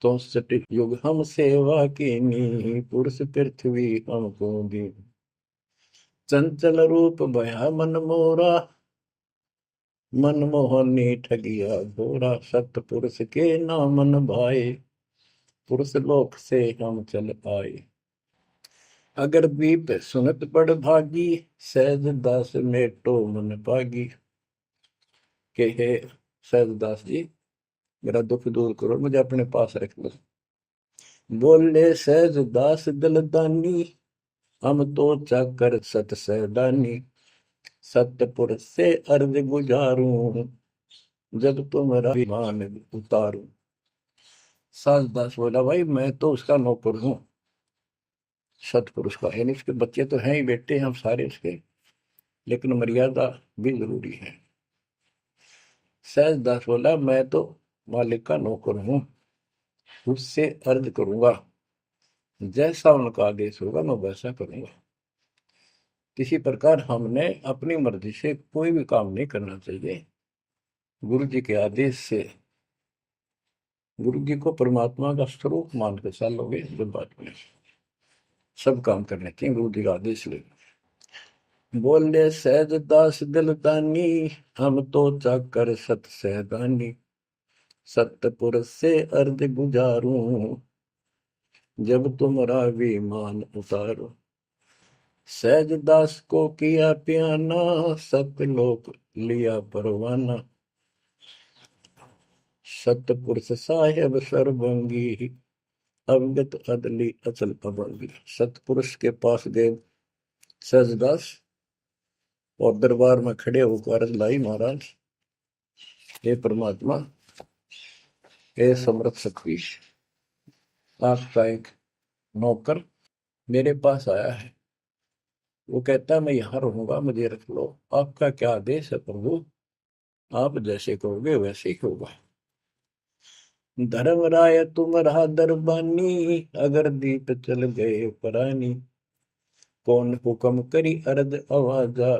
तो सटिक युग हम सेवा कीनी, पुरुष पृथ्वी हमको दी। चंचल रूप भया मन मोरा, मनमोहनी ठगिया घोरा। सतपुरुष के नामन भाए, पुरुष लोक से हम चल आए। अगर दीप सुनत बड़ भागी, सहज दास मेटो मन पागी। के हे सहज दास जी, मेरा दुख दूर करो, मुझे अपने पास रख लो। बोले सहज दास दलदानी, हम तो चाकर सत सहदानी। सतपुरुष से अर्ज गुजारूं, जब तुम्हारा विमान उतारूं। सहज दास बोला, भाई मैं तो उसका नौकर हूं, सतपुरुष का, यानी उसके बच्चे तो हैं ही, बेटे हम सारे उसके, लेकिन मर्यादा भी जरूरी है। सहज दास बोला, मैं तो मालिक का नौकर हूं, उससे अर्ज करूंगा, जैसा उनका आदेश होगा मैं वैसा करूंगा। किसी प्रकार हमने अपनी मर्जी से कोई भी काम नहीं करना चाहिए, गुरु जी के आदेश से। गुरु जी को परमात्मा का स्वरूप मानकर चलोगे तो बात में सब काम करने चाहिए, गुरु जी का आदेश ले। बोले सहज दास दिलदानी, हम तो चाकर सत सहदानी। सतपुरुष से अर्ज गुजारूं, जब तुम्हारा विमान उतारो। सहज दास को किया प्याना, सतलोक लिया परवाना। सतपुरुष साहेब सर्वंगी, अवगत अदली अचल अभंगी। सतपुरुष के पास गए सहजदास और दरबार में खड़े होकर अर्ज लाई, महाराज हे परमात्मा, हे समर्थ शक्ति, आपका एक नौकर मेरे पास आया है, वो कहता है मैं यहाँ रहूंगा, मुझे रख लो, आपका क्या आदेश है प्रभु, आप जैसे कहोगे वैसे ही होगा। धर्म राय तुम रहा दरबानी, अगर दीप चल गए परानी। कौन हुक्म करी अर्ज आवाजा,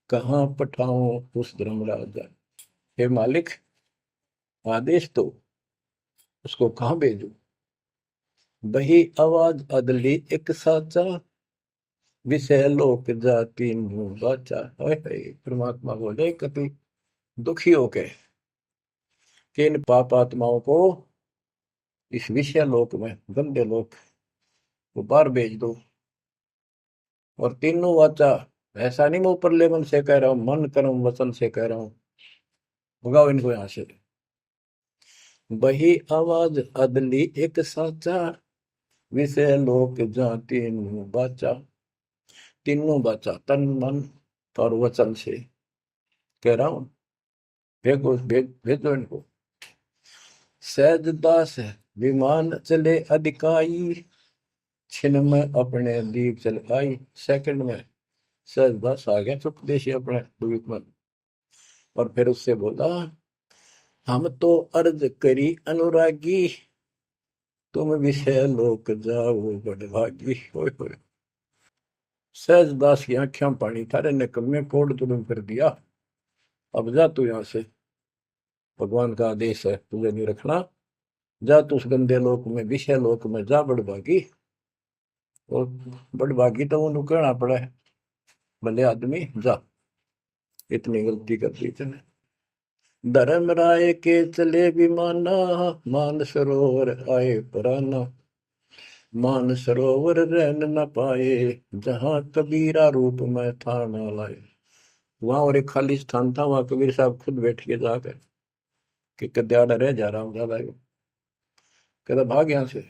कहाँ पठाऊं उस धर्म राजा। हे मालिक, आदेश तो उसको कहाँ भेजू। बही आवाज अदली एक साचा, विषय लोक जाति मुंह बाचा। परमात्मा बोले, कभी दुखी होके कि इन पाप आत्माओं को इस विषय लोक में, गंदे लोक को बाहर भेज दो। और तीनों वाचा, ऐसा नहीं मैं ऊपर लेवल से कह रहा हूं, मन कर्म वचन से कह रहा हूं, भगाओ इनको यहां से। बही आवाज अदली एक साचा, विषय लोक जाति मुंह बाचा। तीनों बाचा, तन मन और वचन से कह रहा हूं, भेजो भेजो इनको। सहज दास विमान चले अधिकाई, छिन में अपने दीप चल आई। सेकंड में सहज दास आ गया चुपदेशी अपने द्वीप में, और फिर उससे बोला, हम तो अर्ज करी अनुरागी, तुम विषय लोक जाओ बड़भागी। होय होय। सहजदास की आंखें पानी, थारे निकम्मे कोड तुम कर दिया, अब जा तू यहां से, भगवान का आदेश है तुझे नहीं रखना, जा तू उस गंदे लोक में, विषय लोक में जा बड़भागी। और बड़भागी तो वो कहना पड़ा है, भले आदमी जा, इतनी गलती कर दी तूने। धर्म राय के चले विमाना, मान सरोवर आए पराना, मान सरोवर रहन न पाए, जहां कबीरा रूप में था न लाए। वहां और एक खाली स्थान था, वहां कबीर साहब खुद बैठ के जाकर कि कद्याड़ा रह जा रहा हूं ज्यादा, कहता भाग यहां से।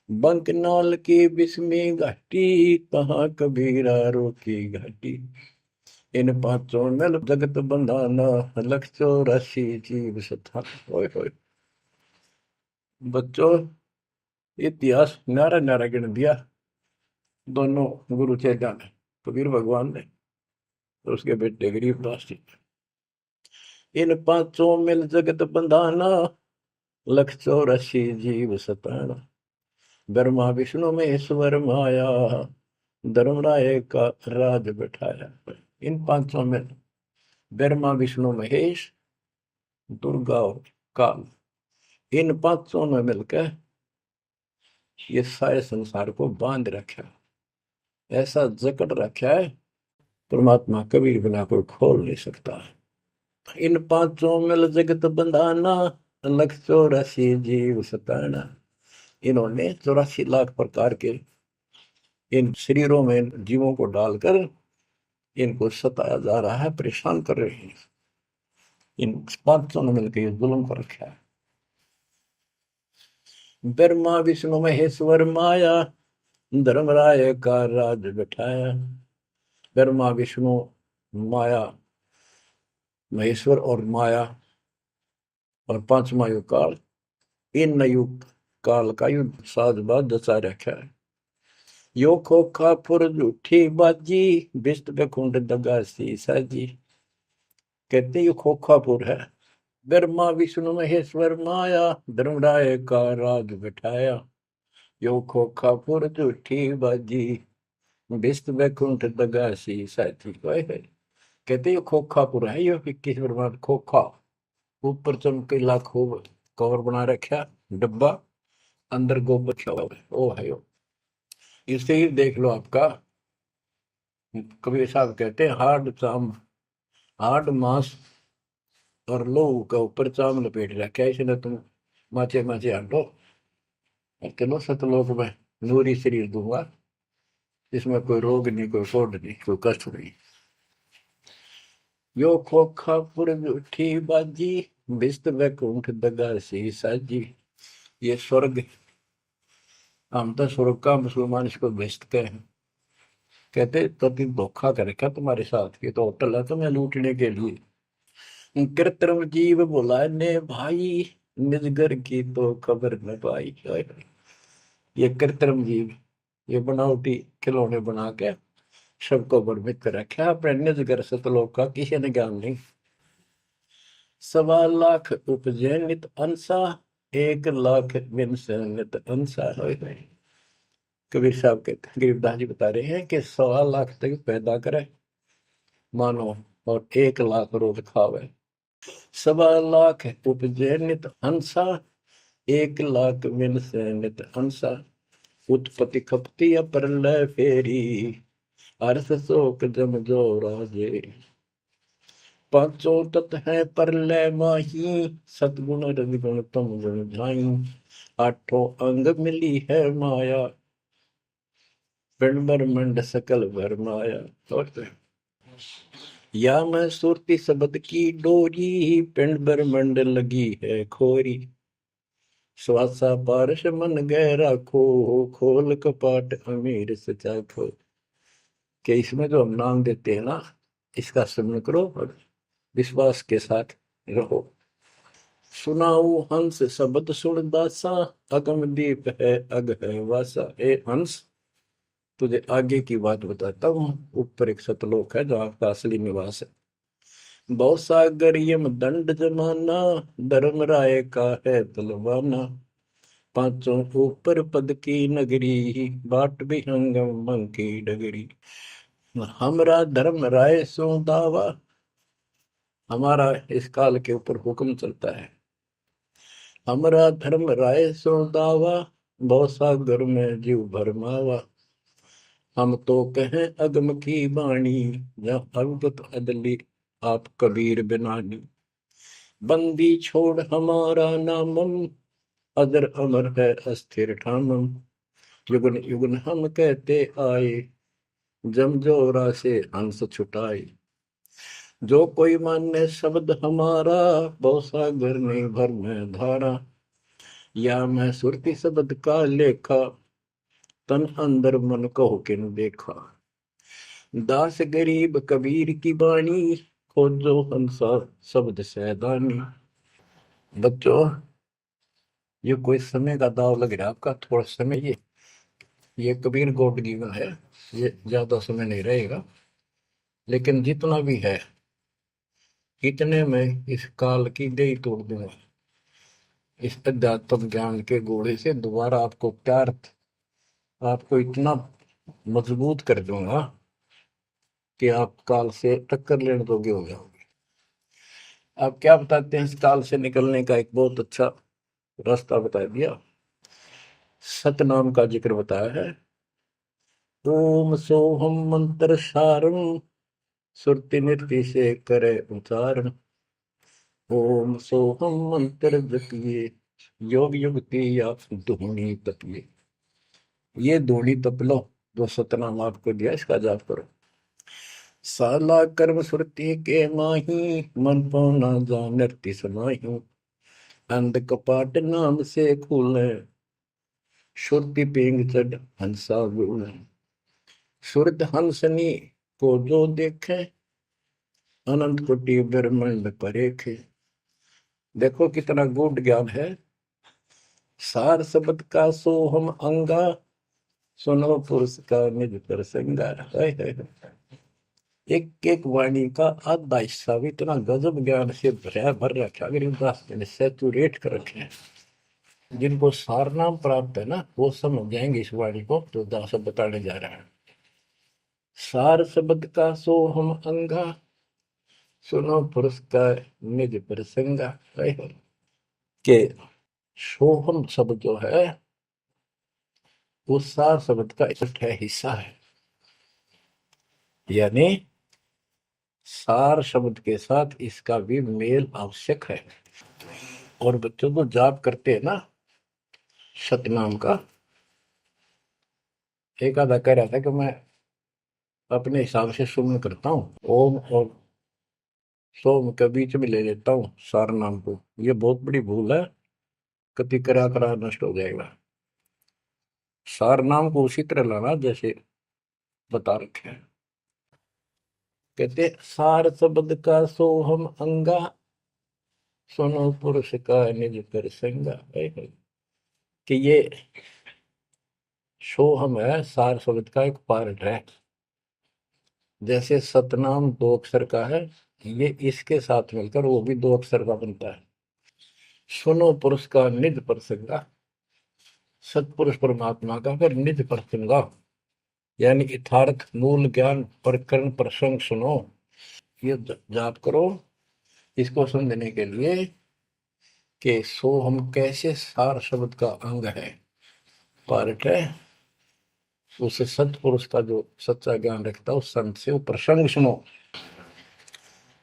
बंकनाल की बिस्मी घाटी, कहाँ कबीरा रोकी घाटी, इन पांचों नल जगत बंधाना, लख 84 जीव सथा। ओए होए बच्चों, इतिहास न्यारा न्यारा गिन दिया दोनों गुरु चेला ने, कबीर भगवान ने और उसके बेटे गरीबदास जी। इन पांचों मिल जगत बंधाना, लख 84 जीव सताना, ब्रह्मा विष्णु महेश्वर माया, धर्मराय का राज बैठाया। इन पांचों में ब्रह्मा विष्णु महेश, दुर्गा और काल, इन पांचों ने मिलकर ये सारे संसार को बांध रखा, ऐसा जकड़ रखा है, परमात्मा कबीर बिना कोई खोल नहीं सकता। इन पांचों मिल जगत बंधाना, लख 84 जीव सताना। इन्होंने 84 लाख प्रकार के इन शरीरों में जीवों को डालकर इनको सताया जा रहा है, परेशान कर रहे हैं। इन पांचों ने मिलकर ये जुल्म कर रखा है। ब्रह्मा विष्णु महेश्वर माया, धर्मराय का राज बैठाया। ब्रह्मा विष्णु माया, महेश्वर और माया और पांचवा युग काल, इन युग काल का युद्ध साजबाज जचा रखा है। यो खोखा फुर झूठी बाजी, बिस्त बकुंड दगासी साजी। कहते यो खोखापुर है। ब्रह्मा विष्णु महेश्वर माया, धर्मराय का राज बैठाया। यो खोखापुर झूठी बाजी, बिस्त बकुंठ दगासी साजी। कहते यो खोखापुर है, यो 21 ब्रह्मांड खोखा, ऊपर चमकीला खूब कवर बना रखा डब्बा, अंदर गोबर रखा हुआ है, ओ है यो। इसे ही देख लो आपका, कबीर साहब कहते हैं हार्ड चाम, हार्ड मांस और लोहू का ऊपर चाम लपेट रखा है, इसने तुम माचे माचे आंटो और चलो सतलोक में नूरी शरीर दूंगा, इसमें कोई रोग नहीं, कोई फोड़ नहीं, कोई कष्ट नहीं। यो खोखा पुर उठी बाजी, बिस्त वैकुंठ दगासी साजी। ये स्वर्ग, हम तो स्वर्ग का मुसलमान इसको बेस्ट कहे हैं। कहते तो धोखा कर रखा तुम्हारे साथ, ये तो होटल है तुम्हें लूटने के लिए। कृत्रिम जीव बुलाए ने भाई, निजगर की तो खबर न पाई। ये कृत्रिम जीव, ये बनावटी खिलौने बना के सबको भ्रमित कर रखा, अपने निजगर सतलोक का किसी ने ज्ञान नहीं। 1.25 लाख उपजे नित अंसा, 1 लाख बिन से नित अंसा। कबीर साहब के गरीबदास जी बता रहे हैं कि 1.25 लाख तक पैदा करे मानो और 1 लाख रोज खावे। 1.25 लाख उपजे नित हंसा, 1 लाख बिन से नित हंसा। उत्पत्ति खपती प्रलय फेरी, अर्थ शोक जम जो राजे। पांचों तत् है प्रलय माही, सतगुण रजगुण तम गुण झाई। आठों अंग मिली है माया, पिंड ब्रह्मंड सकल भरमाया। या मैं सुरती शब्द की डोरी, पिंड ब्रह्मंड लगी है खोरी। श्वासा पारस मन गहरा खो, खोल कपाट अमीर सचा खो। कि इसमें जो हम नाम देते हैं ना, इसका स्मरण करो और विश्वास के साथ रहो। सुनाऊ हंस शब्द सुन दासा, अगम दीप है अग है वासा। ए हंस, तुझे आगे की बात बताता हूँ। ऊपर एक सतलोक है जहाँ का असली निवास है। बहुत सागर यम दंड जमाना, धर्म राय का है तलवाना। पांचों ऊपर पद की नगरी, बाट विहंगम मन की डगरी। हमरा धर्म राय सो दावा, हमारा इस काल के ऊपर हुक्म चलता है। हमरा धर्म राय सो दावा, भव सागर में जीव भरमावा। हम तो कहें अगम की वाणी, जहाँ अवगत अदली आप कबीर बिनानी। बंदी छोड़ हमारा नामम, अदर अमर है अस्थिर ठामम। युगन युगन हम कहते आए, जमजोरा से हंस छुटाए। जो कोई माने शब्द हमारा, भव सागर में भर में धारा। या मैं सुरती शब्द का लेखा, तन अंदर मन कहो किन देखा। दास गरीब कबीर की बाणी, खोजो हंसा शब्द सैदानी। बच्चों, ये कोई समय का दाव लग रहा है आपका, थोड़ा समय ये कबीर गॉड गिवन है, ये ज्यादा समय नहीं रहेगा। लेकिन जितना भी है, इतने में इस काल की दई तोड़ दूंगा। इस अध्यात्म ज्ञान के घोड़े से दोबारा आपको प्यार, आपको इतना मजबूत कर दूंगा कि आप काल से टक्कर लेने जोगे हो जाओगे। आप क्या बताते हैं, इस काल से निकलने का एक बहुत अच्छा रास्ता बता दिया। सतनाम का जिक्र बताया है। ओम सोहम मंत्र सारम, सुरति नृत्य से करे उच्चारण। ओम सोहम मंत्र जपिए, योग युक्ति या धूनी तपिए। ये धूनी तप लो, जो सतनाम आपको दिया, इसका जाप करो। साला कर्म सुरति के माही, मन पौना जा नृत्य समाही। अंध कपाट नाम से खुले, शुद्धि पेंग चढ़ हंसा गुण। शुद्ध हंसनी को जो देखे, अनंत कोटि ब्रह्मांड परेखे। देखो कितना गूढ़ ज्ञान है। सार शब्द का सोहम अंगा, सुनो पुरुष का निज प्रसंगा। एक एक वाणी का आधा हिस्सा भी इतना गजब ज्ञान से भर रखा, गरीबदास ने सैचुरेट कर रखे हैं। जिनको सारनाम प्राप्त है ना, वो समझ जाएंगे इस वाणी को जो दास बताने जा रहा है। सार शब्द का सोहम अंगा, सुनो पुरुष का निज प्रसंगा। के सोहम शब्द जो है, वो सार शब्द का इकट्ठा हिस्सा है। यानी सार शब्द के साथ इसका भी मेल आवश्यक है। और बच्चों को जाप करते हैं ना सतनाम का, एक आधा कह रहा था कि मैं अपने हिसाब से सुमन करता हूँ, ओम और सोम के बीच में ले लेता हूँ सार नाम को। ये बहुत बड़ी भूल है, कति करा करा नष्ट हो जाएगा। सार नाम को उसी तरह लाना जैसे बता रखे हैं। कहते सार शब्द का सोहम अंगा, सुनो पुरुष का निज प्रसंगा। कि ये सोहम है, सार शब्द का एक पार्ट है। जैसे सतनाम दो अक्षर का है, ये इसके साथ मिलकर वो भी दो अक्षर का बनता है। सुनो पुरुष का निज प्रसंगा, सतपुरुष परमात्मा का फिर निज प्रसंगा, यानी यथार्थ मूल ज्ञान प्रकरण प्रसंग सुनो। ये जाप करो इसको समझने के लिए कि सो हम कैसे सार शब्द का अंग है, पार्ट है। उसे सतपुरुष का जो सच्चा ज्ञान रखता है, उस संत से वो प्रसंग सुनो।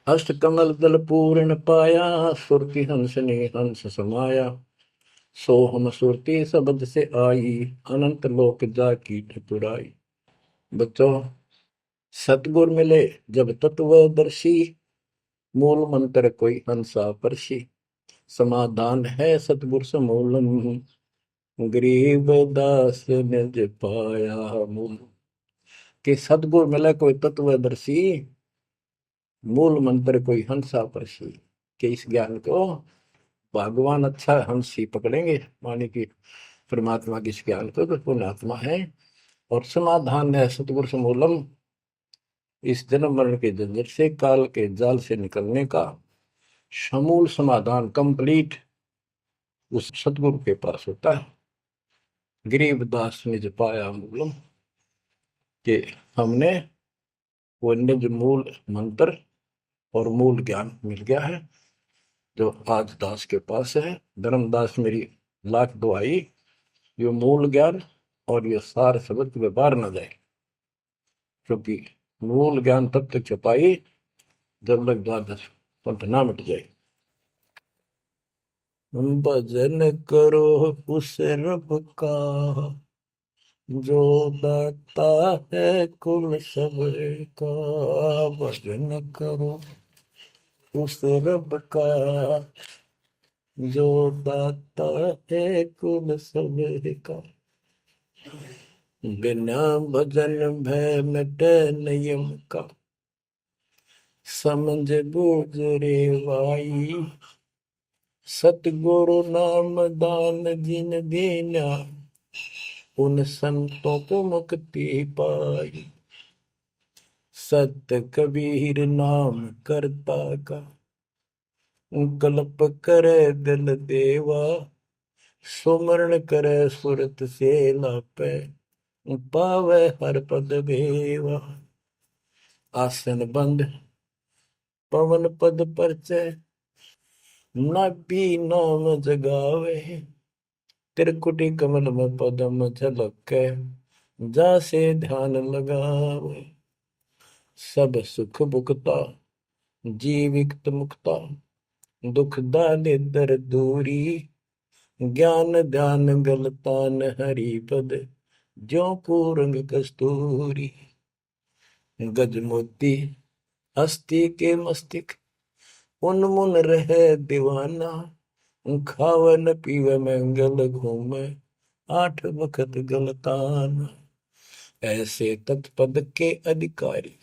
अष्ट कमल दल पूर्ण पाया, सुरति हंस ने हंस समाया। सो हम सुरति शब्द से आई, अनंत लोक जाकी ठकुराई। बच्चों, सतगुर मिले जब तत्वदर्शी, मूल मंत्र कोई हंसा परसी। समाधान है सतगुर समूलम, गरीब दास निज पाया मूल। कि सतगुर मिले कोई तत्वदर्शी, मूल मंत्र कोई हंसा परसी। कि इस ज्ञान को भगवान अच्छा हंस ही पकड़ेंगे, माने कि परमात्मा के इस ज्ञान को तो पुण्यात्मा है। और समाधान है सतगुर समूलम, इस जन्म मरण के झंझट से, काल के जाल से निकलने का समूल समाधान कंप्लीट उस सतगुरु के पास होता है। गरीबदास निज पाया मूलम, कि हमने वो निज मूल मंत्र और मूल ज्ञान मिल गया है जो आज दास के पास है। धर्मदास मेरी लाख दुआई, ये मूल ज्ञान और ये सार शब्द व्यवहार न जाए, क्योंकि मूल ज्ञान तब तक छपाई जब तक द्वादश पंथ ना मिट जाए। भजन करो उस रब का जो दाता है कुल सबका, भजन करो उस रब का जो दाता है कुल सबका। बिना भजन भय मिटे नियम का, समझ बूझ रे भाई, सतगुरु नाम दान जिन दीना, उन संतों को मुक्ति पाई। सत कबीर नाम करता का, कल्प करे दिल देवा, सुमरण करे सुरत से लापे, पावे हर पद भेवा। आसन बंद पवन पद परचय, नाभि नाम जगावे, त्रिकुटी कमल में पदम झलके, जासे ध्यान लगावे। सब सुख भुगता जीवित मुक्ता, दुख दाले दर दूरी, ज्ञान ध्यान गलतान हरि पद, ज्यों पूरंग कस्तूरी। गज मोती हस्ती के मस्तिष्क, उन्मुन रहे दीवाना, खावे न पीवे मंगल घूमे, आठ बखत गलतान। ऐसे तत्पद के अधिकारी,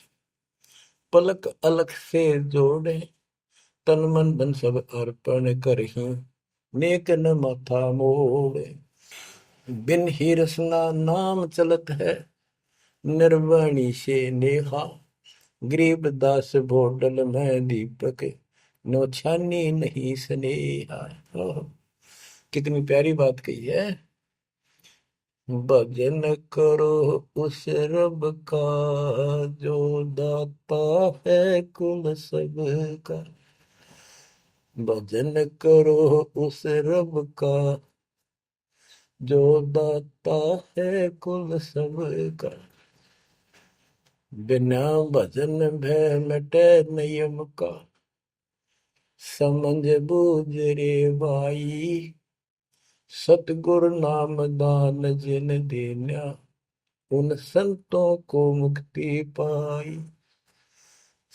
पलक अलख से जोड़े, तन मन धन सब अर्पण करही, नेक न माथा मोड़े। बिन ही रसना नाम चलत है, निर्वाणी से नेहा, गरीबदास भोडल में दीपक, नो छानी नहीं स्नेहा। कितनी प्यारी बात कही है। भजन करो उस रब का जो दाता है कुल सबका, भजन करो उस रब का जो दाता है कुल सबका। बिना भजन भय मिटे नियम का, समझ बूझ रे भाई, सतगुरु नाम दान जिन देना, उन संतों को मुक्ति पाई।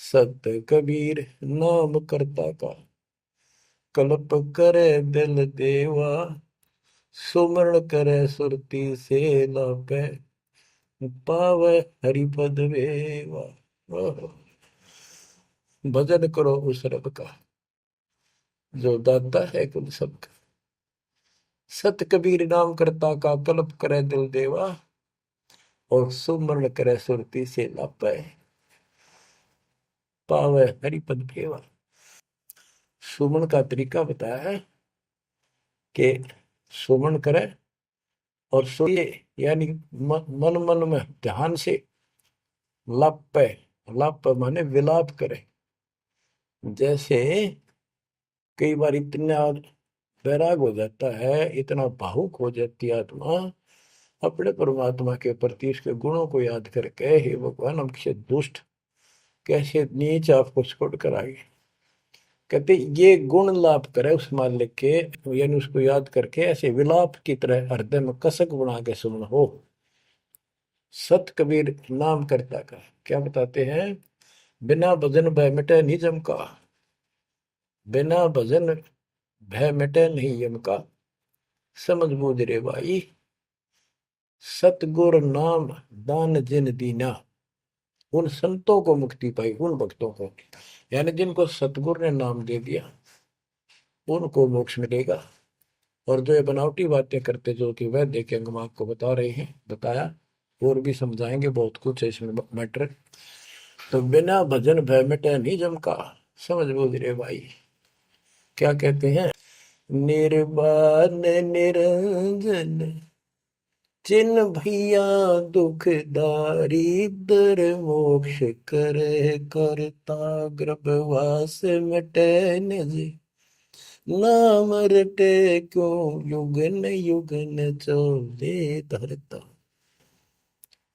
सत कबीर नाम करता का, कल्प करे दिल देवा, सुमरण करे सुरती से लापे, पावे हरिपद वेवा। भजन करो उस रब का जो दाता है कुल सबका। सत कबीर नाम करता का, कल्प करे दिल देवा, और सुमरण करे सुरती से लापे, पावे हरिपद भेवा। सुमन का तरीका बताया है कि सुमन करे और सोए, यानी मन मन में ध्यान से लापे, लाप माने विलाप करे। जैसे कई बार इतना वैराग हो जाता है, इतना भावुक हो जाती है आत्मा अपने परमात्मा के प्रति, इसके गुणों को याद करके, हे भगवान हम कैसे दुष्ट, कैसे नीच आपको छोड़कर आए। कहते ये गुण लाभ करे उस मालिक के, यानी उसको याद करके ऐसे विलाप की तरह हृदय में कसक बना के सुन हो। सत कबीर नाम करता का क्या बताते हैं, बिना भजन भय मिटे निजम का, बिना भजन भय मिटे नहीं यम का, समझ बूझ रे भाई, सतगुर नाम दान जिन दीना, उन संतों को मुक्ति पाई, उन भक्तों को, यानी जिनको सतगुरु ने नाम दे दिया उनको मोक्ष मिलेगा। और जो ये बनावटी बातें करते जो कि वह देखेंगे, हम आपको बता रहे हैं, बताया और भी समझाएंगे, बहुत कुछ है इसमें मैटर। तो बिना भजन भय मिटे नहीं जम का, समझ बूझ रे भाई। क्या कहते हैं, निर्वाण निरंजन जिन भैया दुख दारिद्र मोक्ष करे करता गर्भवास मिटे निज नाम रटे क्यों युगन युगन चोले धरता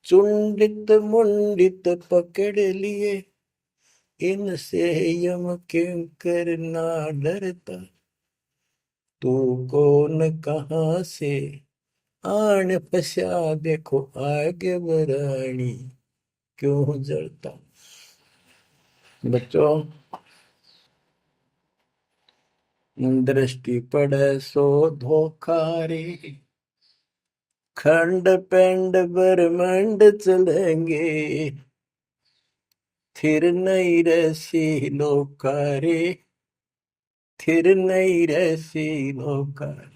चुंडित मुंडित पकड़ लिए इनसे यम किंकर ना डरता तू कौन कहाँ से आन फसा देखो आगे बरानी क्यों जलता। बच्चों, दृष्टि पड़े सो धोखा रे खंड पेंड ब्रह्मांड चलेंगे थिर नहीं रसी लोकारे थिर नहीं रसी लोकारे।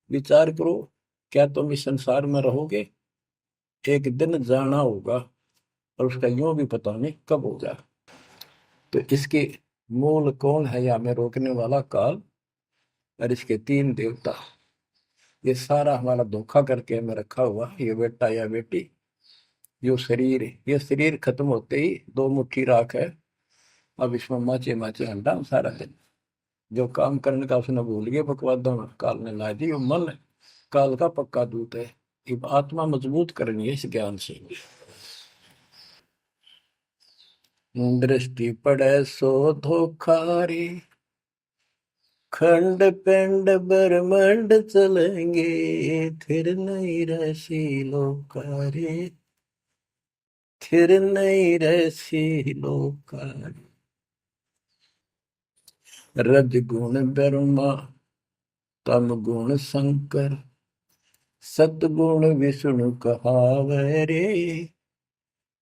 विचार करो, क्या तुम इस संसार में रहोगे? एक दिन जाना होगा और उसका यूं भी पता नहीं कब होगा। तो इसके मूल कौन है या में रोकने वाला? काल और इसके तीन देवता। ये सारा हमारा धोखा करके हमें रखा हुआ ये बेटा या बेटी, ये शरीर खत्म होते ही दो मुट्ठी राख है, अब इसमें माचे माचे अंडा सारा दिन जो काम करने का उसने भूल गया बकवादों में काल ने ला दी। मन काल का पक्का दूत है। अब आत्मा मजबूत करनी है इस ज्ञान से। दृष्टि पड़े सो धोखा रे खंड पेंड ब्रह्मांड चलेंगे फिर नहीं रसी लोकारे फिर नहीं रसी लोकारे। रज गुण ब्रह्मा तम गुण शंकर सतगुण विष्णु कहावे रे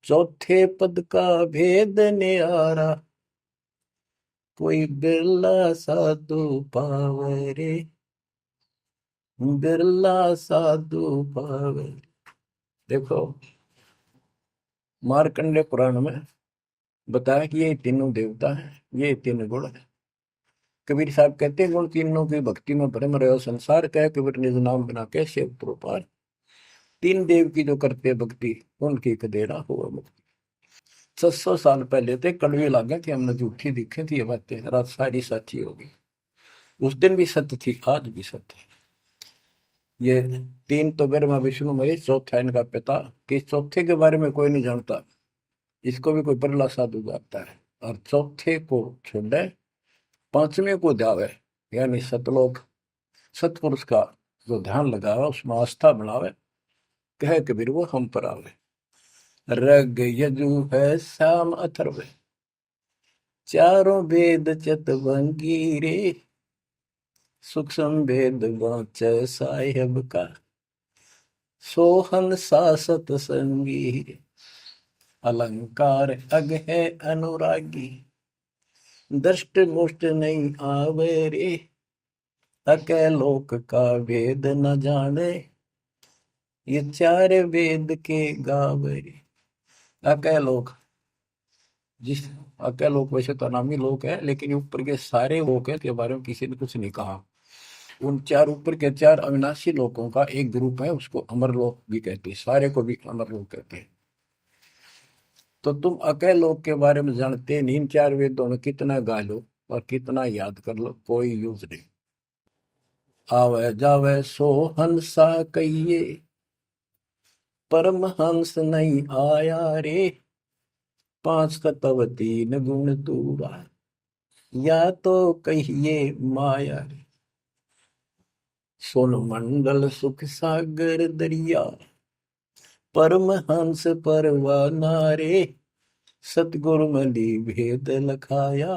चौथे पद का भेद न्यारा कोई बिरला साधु पावे रे बिरला साधु पावे। देखो, मार्कंडेय पुराण में बताया कि ये तीनों देवता हैं, ये तीन गुण है। कबीर साहब कहते हैं गुण तीनों की भक्ति में भ्रम रहे संसार कह कबीर निज नाम बिना कैसे उतरो पार। तीन देव की जो करते भक्ति उनकी कदेरा हुआ मुक्ति। 600 साल पहले थे कड़वे लागे कि हमने झूठी दिखे थी ये बातें रात सारी सच्ची होगी। उस दिन भी सत्य थी, आज भी सत्य है। ये तीन तो ब्रह्मा विष्णु महेश, चौथा इनका पिता। कि चौथे के बारे में कोई नहीं जानता, इसको भी कोई बिरला साधु जानता है। और चौथे को छोड़े पांचवें को जावे यानी सतलोक सतपुरुष का जो ध्यान लगावे उसमें आस्था बढ़ावे कहे कबीर वो हम पर आवे। रग यजु है श्याम अथर्व चारों वेद चतवंगी रे सूक्ष्म भेद वाच साहेब का सोहन सासत संगी अलंकार अग है अनुरागी दृष्ट मुष्ट नहीं आवे रे अके लोक का वेद न जाने ये चार वेद के गावे रे। अके लोक जिस अके लोक वैसे तो नामी लोक है लेकिन ये ऊपर के सारे लोक है के बारे में किसी ने कुछ नहीं कहा। उन चार ऊपर के चार अविनाशी लोकों का एक ग्रुप है, उसको अमरलोक भी कहते हैं, सारे को भी अमरलोक कहते हैं। तो तुम अकेले लोक के बारे में जानते नहीं, इन चार वेदों में कितना गा लो और कितना याद कर लो कोई यूज नहीं। आवे जावे सो हंसा कहिए परम हंस नहीं आया रे पांच तत्व तीन गुण दूरा या तो कहिए माया रे सोन मंडल सुख सागर दरिया परम हंस परवाना रे सतगुरु मली भेद लखाया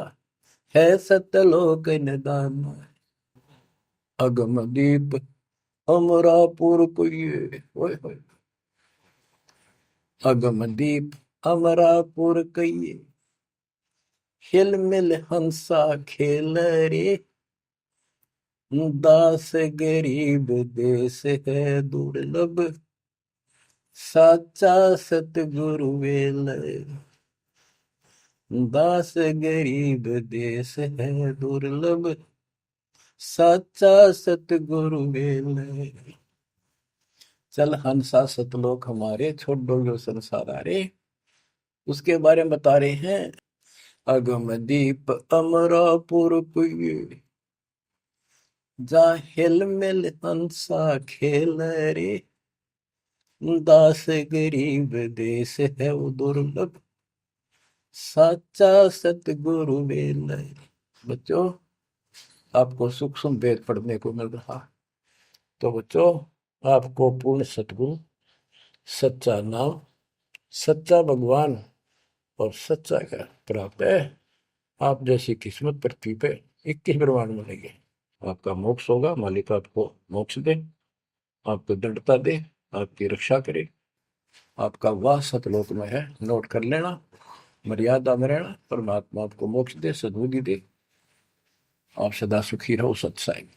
है सतलोक निदान अगम दीप अमरापुर कुये अगम दीप अमरापुर कहिए हिल मिल हंसा खेल रे दास गरीब देश है दुर्लभ साचा सतगुरु वेल दास गरीब देश है दुर्लभ साचा सतगुरु वेल चल हंसा सतलोक हमारे, छोड़ दो यो संसार आरे। उसके बारे में बता रहे हैं। अगम दीप अमरापुर पुई, जा हिल मिल हंसा खेल रे। दास गरीब देश है वो दुर्लभ, साचा सतगुरु वेल। बच्चों, आपको सूक्ष्म वेद पढ़ने को मिल रहा। तो बच्चों, आपको पूर्ण सतगुरु, सच्चा नाम, सच्चा भगवान और सच्चा का प्राप्त है। आप जैसी किस्मत पृथ्वी पे 21 ब्रह्मांड मिलेंगे। आपका मोक्ष होगा, मालिक आपको मोक्ष दे, आपको दृढ़ता दे, आपकी रक्षा करे। आपका वास सतलोक में है, नोट कर लेना। मर्यादा में रहना, परमात्मा आपको मोक्ष दे, सद्बुद्धि दे। आप सदा सुखी रहो, सत्संग।